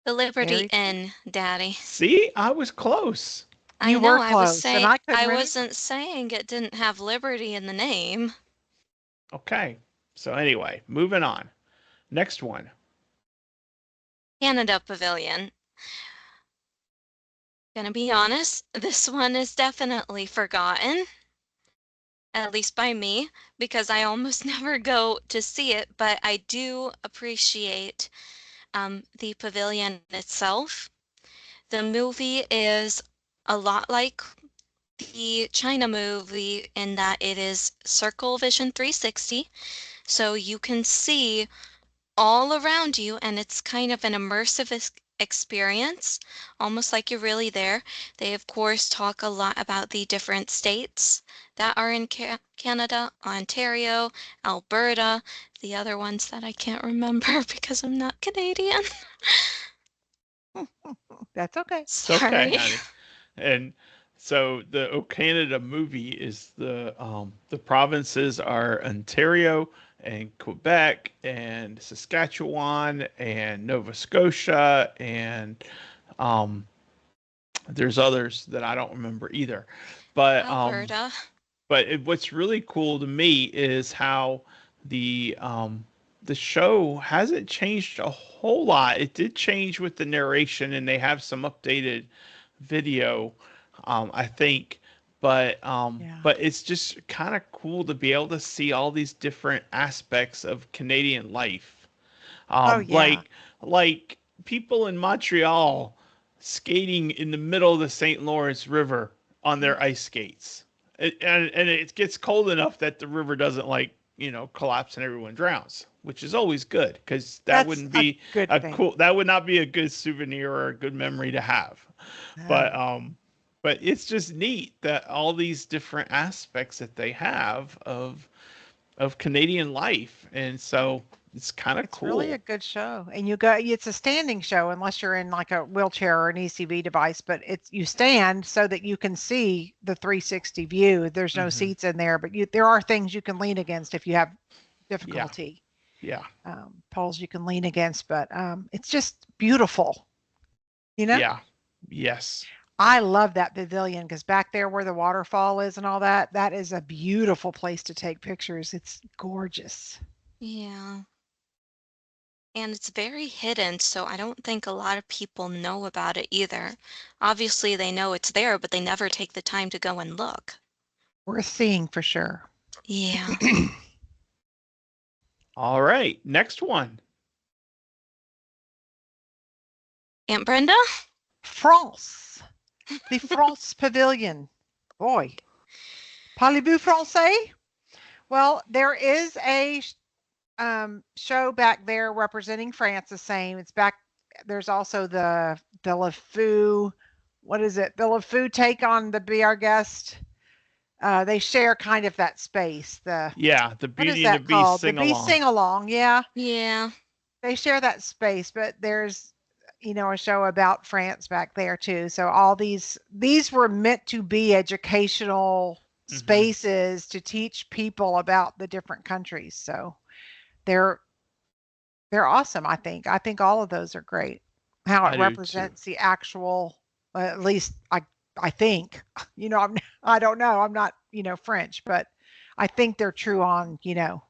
The Liberty Very true. Inn, Daddy. see, I was close. I You know, were I was close, and saying I couldn't I remember. wasn't saying it didn't have Liberty in the name. Okay. So anyway, moving on. Next one. Canada Pavilion. Gonna be honest, this one is definitely forgotten, at least by me, because I almost never go to see it, but I do appreciate the pavilion itself. The movie is a lot like the China movie in that it is Circle Vision 360. So you can see all around you, and it's kind of an immersive experience, almost like you're really there. They, of course, talk a lot about the different states that are in Canada: Ontario, Alberta, the other ones that I can't remember because I'm not Canadian. That's okay. It's okay, Sorry. honey. And so the O Canada movie is the provinces are Ontario and Quebec and Saskatchewan and Nova Scotia and um, there's others that I don't remember either. But Alberta. what's really cool to me is how the um, the show hasn't changed a whole lot. It did change with the narration, and they have some updated video, I think. Yeah. But it's just kind of cool to be able to see all these different aspects of Canadian life. Oh yeah. Like people in Montreal skating in the middle of the St. Lawrence River on their ice skates. And it gets cold enough that the river doesn't collapse and everyone drowns, which is always good because that That's wouldn't a be good a thing. cool that would not be a good souvenir or a good memory to have. No. But it's just neat that all these different aspects that they have of Canadian life. And so it's kind of It's really a cool. good show. And it's a standing show unless you're in like a wheelchair or an ECV device, but you stand so that you can see the 360 view. There's no Hmm. seats in there, but there are things you can lean against if you have Yeah. difficulty. Yeah. Poles you can lean against, but it's just beautiful. You know, Yeah. Yes. I love that pavilion because back there where the waterfall is and all that, that is a beautiful place to take pictures. It's gorgeous. Yeah. And it's very hidden, so I don't think a lot of people know about it either. Obviously, they know it's there, but they never take the time to go and look. Worth seeing for sure. Yeah. All right. Next one. Aunt Brenda? France, the France Pavilion. Boy, parlez-vous français? Well, there is a show back there representing France the same. It's back. There's also the Le Fou. What is it? The Le Fou take on the Be Our Guest. They share kind of that space. Yeah. The What is Beauty and the that Beast called? The sing Be along. Sing Along. Yeah, Yeah. they share that space, but there's a show about France back there too. So all these were meant to be educational Hmm. spaces to teach people about the different countries. So they're they're awesome, I think. I think all of those are great. How it I do too. represents the actual, at least I think, I don't know. I'm not, French, but I think they're true on, Yeah.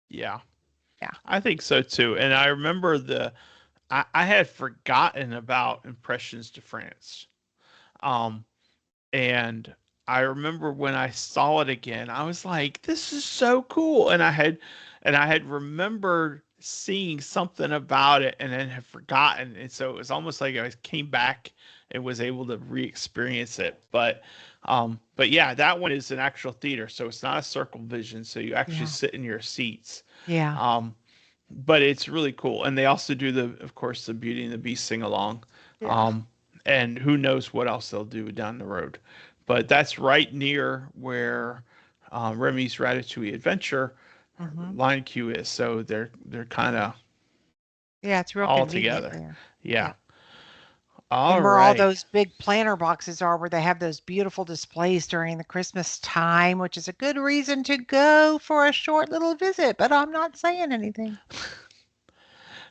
yeah. I think so too. And I remember I had forgotten about Impressions de France. Um, and I remember when I saw it again, I was like, "This is so cool!" And I had remembered seeing something about it, and then had forgotten. And so it was almost like I came back and was able to re-experience it. But yeah, that one is an actual theater, so it's not a circle vision. So you actually Yeah. sit in your seats. Yeah. Um, but it's really cool, and they also do of course, the Beauty and the Beast sing along. Yeah. Um, and who knows what else they'll do down the road. But that's right near where Remy's Ratatouille Adventure Hmm. line queue is, so they're kind of Yeah. It's real all convenient together. there. Yeah. Yeah. All And where all right. those big planter boxes are, where they have those beautiful displays during the Christmas time, which is a good reason to go for a short little visit, but I'm not saying anything.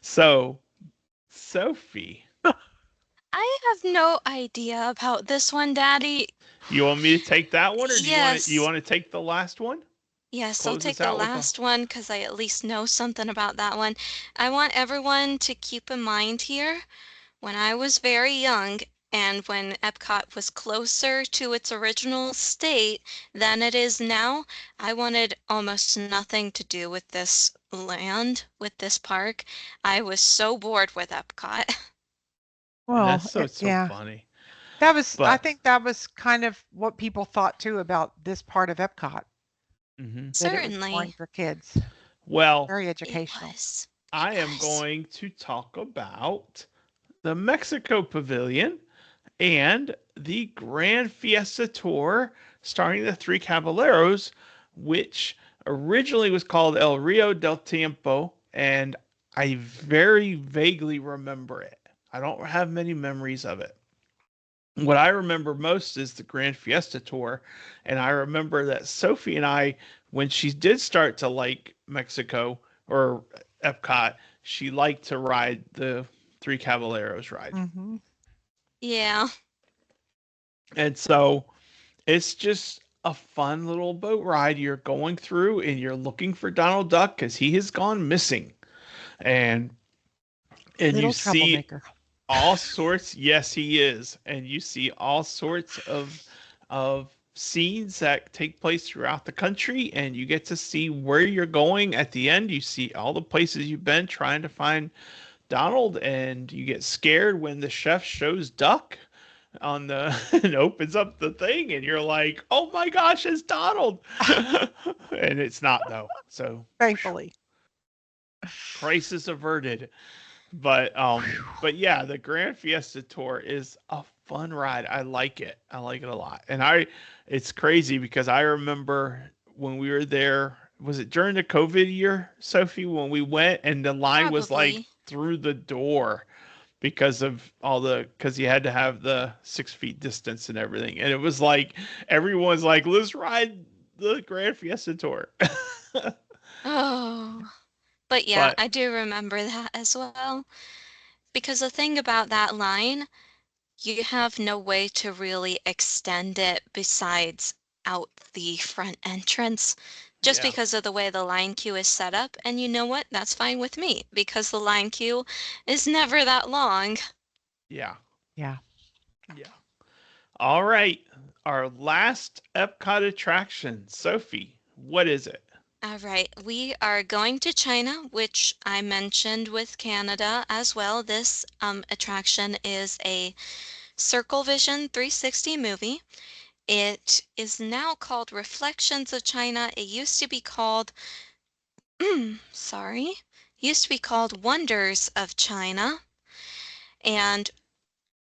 So, Sophie, I have no idea about this one, Daddy. you want me to take that one, or do you Yes. want to take the last one? Yes, I'll Close take us the out with a. last one because I at least know something about that one. I want everyone to keep in mind here, when I was very young and when Epcot was closer to its original state than it is now, I wanted almost nothing to do with this land, with this park. I was so bored with Epcot. And that's Well, so yeah. funny. I But think that was kind of what people thought too about this part of Epcot, mhm. that it was boring Certainly. for kids. Well, Very It educational. was. It I am was. going to talk about the Mexico Pavilion and the Grand Fiesta Tour starring the Three Caballeros, which originally was called El Rio del Tiempo, and I very vaguely remember it. I don't have many memories of it. What I remember most is the Grand Fiesta Tour, and I remember that Sophie and I, when she did start to like Mexico or Epcot, she liked to ride the Three Caballeros ride. Hmm. Yeah. And so it's just a fun little boat ride. You're going through and you're looking for Donald Duck because he has gone missing. And you Little see troublemaker. all sorts, yes, he is. And you see all sorts of scenes that take place throughout the country, and you get to see where you're going. At the end, you see all the places you've been trying to find Donald, and you get scared when the chef shows Duck on the and opens up the thing, and you're like, "Oh my gosh, it's Donald!" And it's not though. So Thankfully. crisis averted. But yeah, the Grand Fiesta Tour is a fun ride. I like it. I like it a lot. And it's crazy because I remember when we were there, was it during the COVID year, Sophie, when we went and the line was like Probably. through the door because of because you had to have the 6 feet distance and everything. And it was like, everyone's like, let's ride the Grand Fiesta Tour. Oh. But yeah, But I do remember that as well. Because the thing about that line, you have no way to really extend it besides out the front entrance, just yeah, because of the way the line queue is set up. And you know what? That's fine with me because the line queue is never that long. yeah, Yeah. yeah. All right. Our last Epcot attraction. Sophie, what is it? All right, we are going to China, which I mentioned with Canada as well. This attraction is a Circle Vision 360 movie. It is now called Reflections of China. It used to be called, sorry, used to be called Wonders of China. And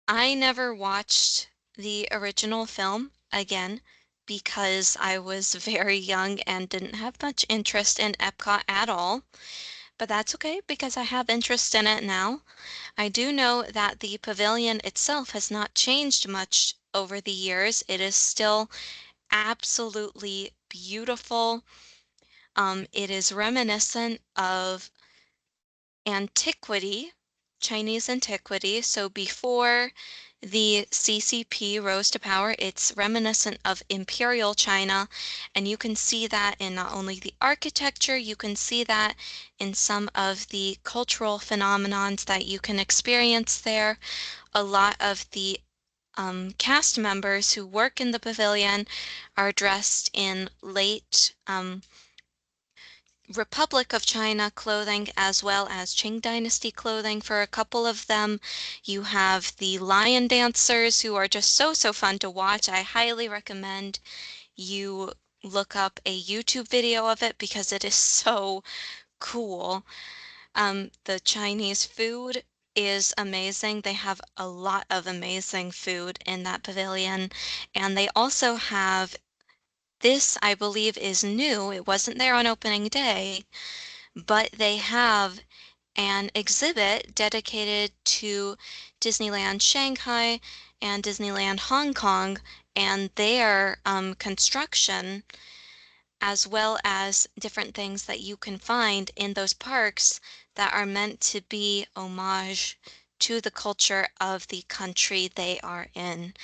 I never watched the original film again because I was very young and didn't have much interest in Epcot at all. But that's okay because I have interest in it now. I do know that the pavilion itself has not changed much over the years. It is still absolutely beautiful. It is reminiscent of antiquity, Chinese antiquity. So before the CCP rose to power, it's reminiscent of imperial China. And you can see that in not only the architecture, you can see that in some of the cultural phenomenons that you can experience there. A lot of the cast members who work in the pavilion are dressed in late Republic of China clothing as well as Qing Dynasty clothing for a couple of them. You have the lion dancers who are just so fun to watch. I highly recommend you look up a YouTube video of it because it is so cool. The Chinese food is amazing. They have a lot of amazing food in that pavilion. And they also have this, I believe, is new. It wasn't there on opening day, but they have an exhibit dedicated to Disneyland Shanghai and Disneyland Hong Kong and their construction, as well as different things that you can find in those parks that are meant to be homage to the culture of the country they are in.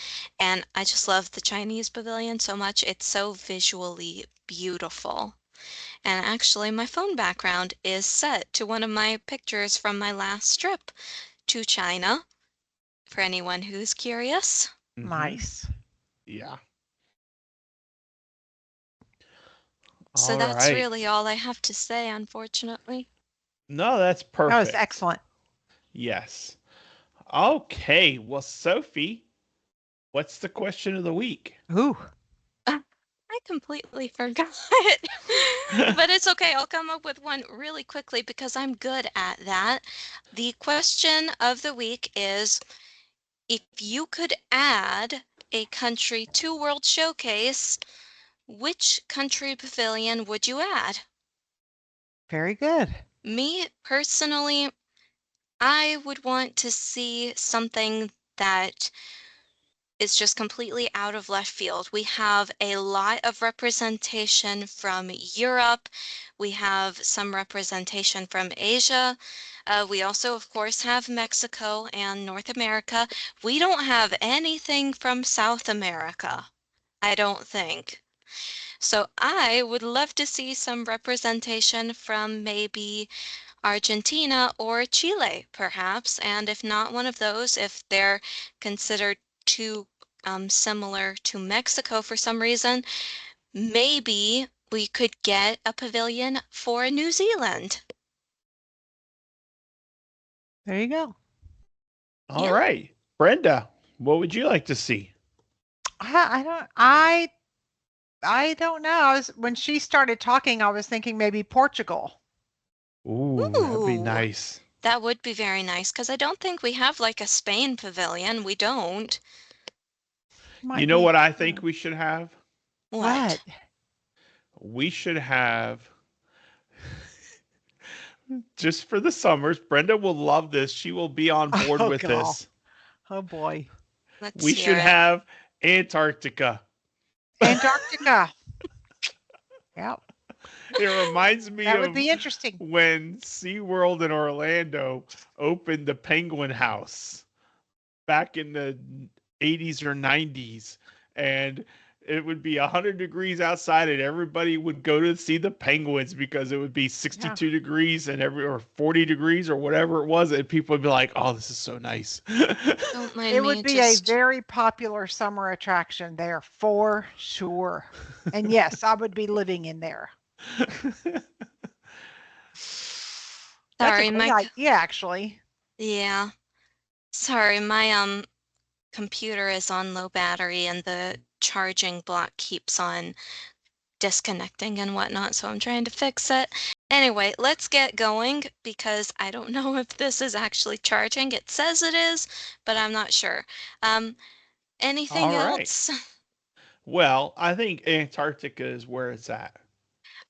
And I just love the Chinese pavilion so much. It's so visually beautiful. And actually, my phone background is set to one of my pictures from my last trip to China, for anyone who's curious. Mm-hmm. Nice. Yeah. So All that's right. really all I have to say, unfortunately. No, that's That was perfect. excellent. Yes. Okay. Well, Sophie, what's the question of the week? Ooh. I completely forgot. But it's okay. I'll come up with one really quickly because I'm good at that. The question of the week is, if you could add a country to World Showcase, which country pavilion would you add? Very good. Me personally, I would want to see something that is just completely out of left field. We have a lot of representation from Europe. We have some representation from Asia. We also, of course, have Mexico and North America. We don't have anything from South America, I don't think. So I would love to see some representation from maybe Argentina or Chile, perhaps. And if not one of those, if they're considered too similar to Mexico for some reason, maybe we could get a pavilion for New Zealand. There you go. All Yeah. right. Brenda, what would you like to see? I don't know. When she started talking, I was thinking maybe Portugal. Ooh, that'd be Ooh, nice. that would be very nice because I don't think we have like a Spain pavilion. We don't. You Might know be. what I think we should have? What? What? We should have, just for the summers, Brenda will love this. She will be on board Oh with God. this. Oh boy. Let's We hear should it. have Antarctica. Antarctica. Yeah, It reminds me that would of be interesting. when SeaWorld in Orlando opened the Penguin House back in the 80s or 90s. And it would be 100 degrees outside and everybody would go to see the penguins because it would be Yeah. 62 degrees and or 40 degrees or whatever it was, and people would be like, oh, this is so nice. Don't mind It me, would be a just very popular summer attraction there for sure. And yes, I would be living in there. That's a sorry, great my idea, actually. yeah. Sorry, my computer is on low battery and the charging block keeps on disconnecting and whatnot, so I'm trying to fix it. Anyway, let's get going because I don't know if this is actually charging. It says it is, but I'm not sure. Anything All right. else? Well, I think Antarctica is where it's at.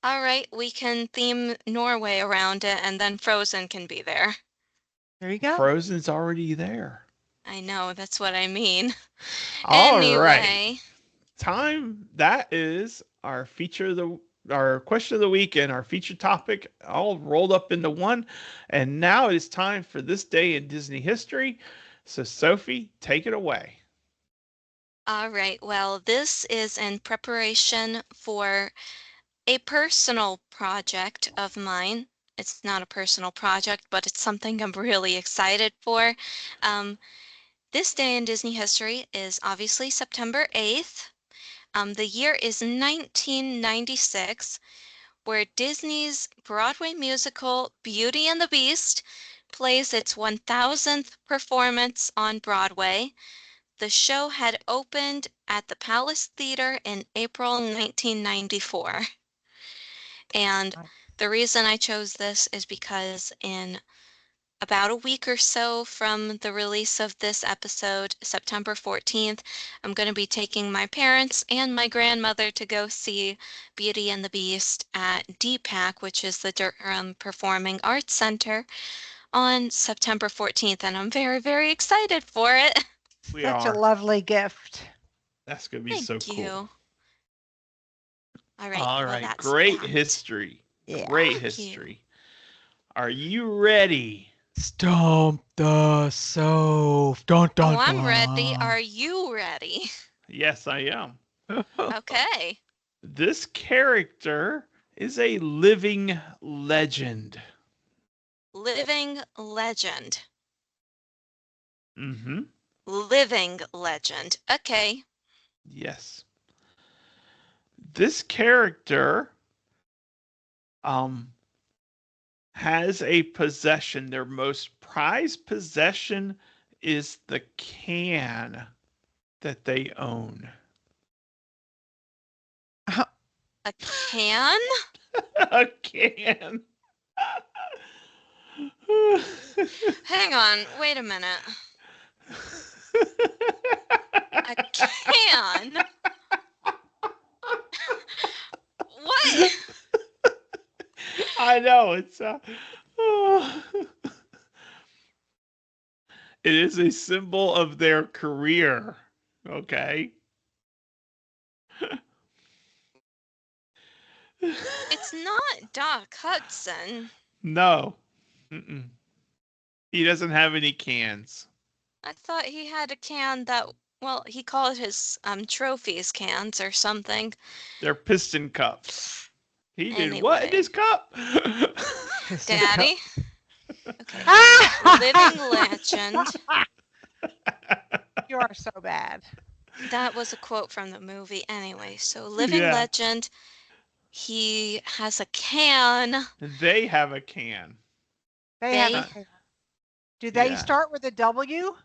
All right, we can theme Norway around it and then Frozen can be there. There you go. Frozen's already there. I know, that's what I mean. All right. Anyway, Time. That is our feature of our question of the week and our feature topic all rolled up into one. And now it is time for this day in Disney history. So Sophie, take it away. all right, well, this is in preparation for a personal project of mine. It's not a personal project, but it's something I'm really excited for. Um, this day in Disney history is obviously September 8th. The year is 1996, where Disney's Broadway musical Beauty and the Beast plays its 1000th performance on Broadway. The show had opened at the Palace Theater in April 1994. And the reason I chose this is because in about a week or so from the release of this episode, September 14th, I'm going to be taking my parents and my grandmother to go see Beauty and the Beast at DPAC, which is the Durham Performing Arts Center, on September 14th. And I'm very, very excited for it. We Such a are. lovely gift. That's going to be Thank so cool. you. All right. All Well, right. that's Great that. history. Yeah. Great Thank you. history. Are you ready? Stump the Soph. Dun, dun, Oh, I'm ready. dun. Are you ready? Yes, I am. Okay. This character is a living legend. Living legend. Mm-hmm. Living legend. Okay. Yes. This character um has a possession. Their most prized possession is the can that they own. A can? A can. Hang on, wait a minute. A can? What? I know it's it is a symbol of their career. Okay. It's not Doc Hudson. No. Mm-mm. He doesn't have any cans. I thought he had a can that, well, he called his trophies cans or something. They're piston cups. He did what in Anyway, his cup? Daddy. Okay. Ah! Living legend. You are so bad. That was a quote from the movie anyway. So living Yeah. legend, he has a can. They have a can. They have a They can. Do they Yeah. start with a W?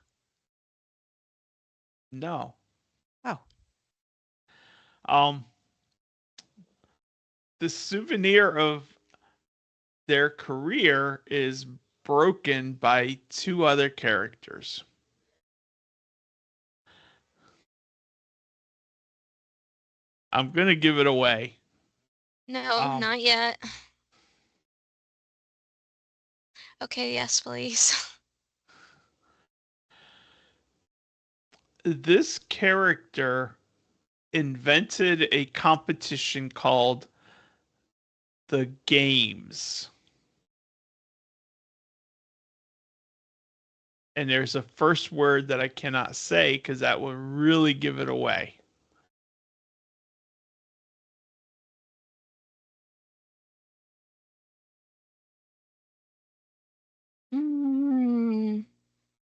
No. Oh. The souvenir of their career is broken by two other characters. I'm gonna give it away. No, not yet. Okay, yes, please. This character invented a competition called the Games. And there's a first word that I cannot say because that would really give it away.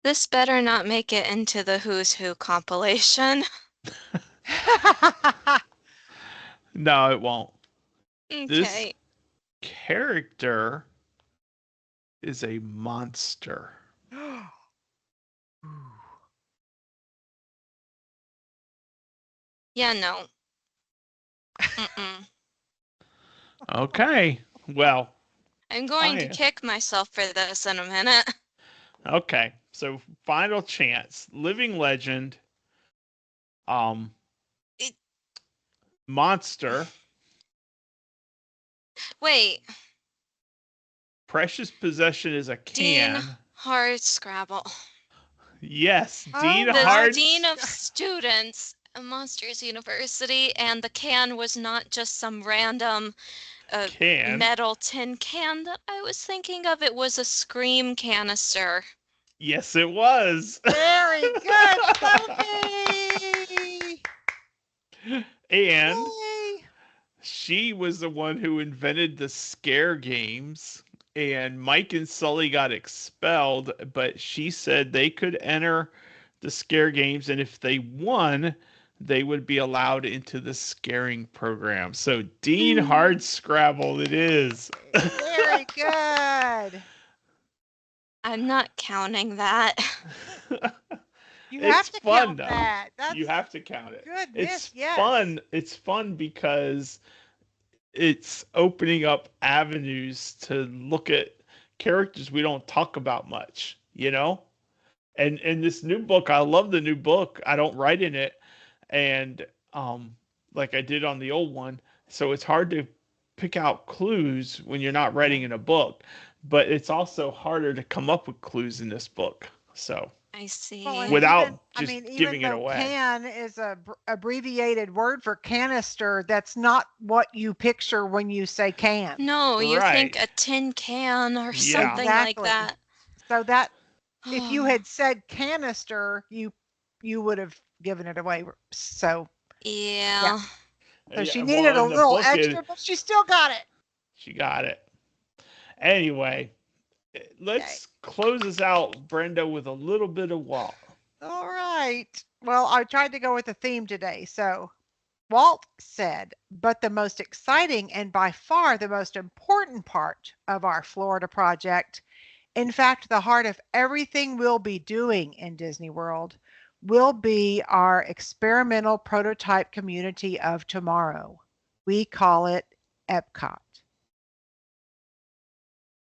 This better not make it into the Who's Who compilation. No, it won't. This Okay. character is a monster. Yeah, no. Mm-mm. Okay. Well, I'm going to kick myself for this in a minute. Okay. So final chance. Living legend. It- Monster. Wait, Precious possession is a can. Dean Hardscrabble. Yes, Oh Dean my The Hard. Dean of Students at Monsters University, and the can was not just some random Can. metal tin can that I was thinking of. It was a Scream canister. Yes, it was. Very good, Sophie. And Yay. she was the one who invented the scare games. And Mike and Sully got expelled, but she said they could enter the scare games, and if they won, they would be allowed into the scaring program. So Dean Hardscrabble it is. Very good. I'm not counting that. You It's have to fun, count though. that. That's You have to count it. goodness, It's yes. fun. It's fun because it's opening up avenues to look at characters we don't talk about much, you know? And this new book, I love the new book. I don't write in it, and like I did on the old one, so it's hard to pick out clues when you're not writing in a book, but it's also harder to come up with clues in this book. So I see. Well, and without even, just even giving it though away. can is a abbreviated word for canister, that's not what you picture when you say can. No, you think Right. a tin can or Yeah. something like Exactly. that. So that if you had said canister, you would have given it away. So Yeah. so she Yeah, needed well, a in the little book, extra, but she still got it. she got it. Anyway, let's close this out, Brenda, with a little bit of Walt. All right. Well, I tried to go with a theme today. So Walt said, but the most exciting and by far the most important part of our Florida project, in fact, the heart of everything we'll be doing in Disney World, will be our experimental prototype community of tomorrow. We call it Epcot.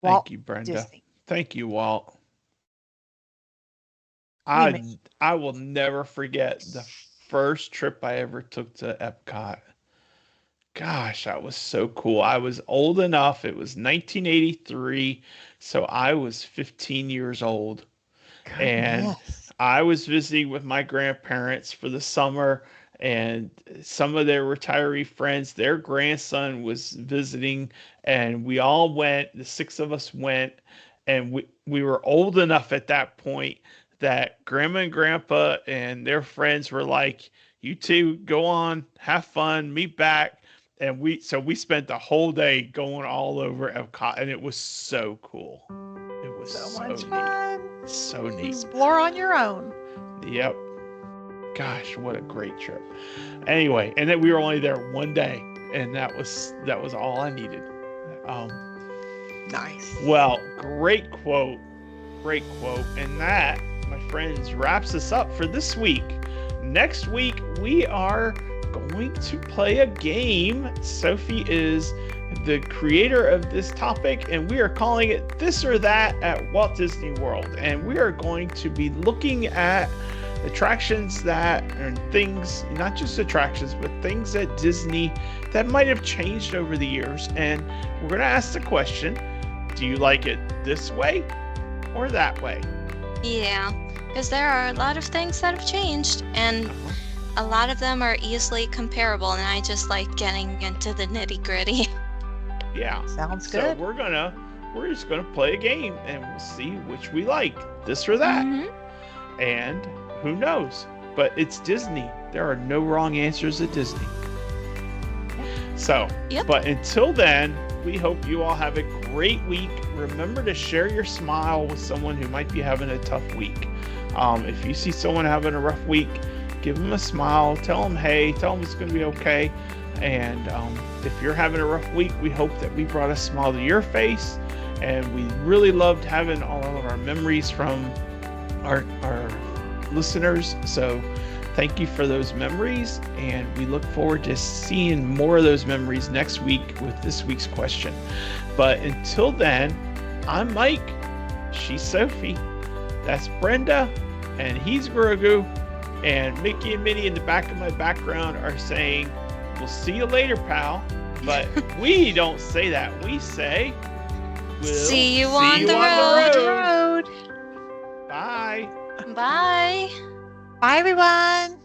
Thank Walt you, Brenda. Disney. Thank you, Walt. We may- I will never forget the first trip I ever took to Epcot. Gosh, that was so cool. I was old enough. It was 1983, so I was 15 years old. And Goodness. I was visiting with my grandparents for the summer, and some of their retiree friends, their grandson was visiting, and we all went. The six of us went, and we were old enough at that point that Grandma and Grandpa and their friends were like, "You two go on, have fun, meet back." And we spent the whole day going all over Epcot, and it was so cool. It was So so much neat. fun. So neat. Explore on your own. Yep. Gosh, what a great trip. Anyway, and then we were only there one day, and that was all I needed. Nice. Well, great quote. And that, my friends, wraps us up for this week. Next week, we are going to play a game. Sophie is the creator of this topic, and we are calling it This or That at Walt Disney World. And we are going to be looking at attractions and things, not just attractions, but things at Disney that might have changed over the years. And we're going to ask the question, do you like it this way or that way? Yeah, because there are a lot of things that have changed, and a lot of them are easily comparable, and I just like getting into the nitty-gritty. Yeah. Sounds So good. we're just gonna play a game, and we'll see which we like, this or that. Mhm. And who knows? But it's Disney. There are no wrong answers at Disney. So, Yep. but until then, we hope you all have a great week. Remember to share your smile with someone who might be having a tough week. If you see someone having a rough week, give them a smile. Tell them, hey, tell them it's going to be okay. And if you're having a rough week, we hope that we brought a smile to your face. And we really loved having all of our memories from our listeners. So thank you for those memories. And we look forward to seeing more of those memories next week with this week's question. But until then, I'm Mike. She's Sophie. That's Brenda. And he's Grogu. And Mickey and Minnie in the back of my background are saying, we'll see you later, pal. But we don't say that. We say, we'll See you on the road. Bye. Bye. Bye, everyone.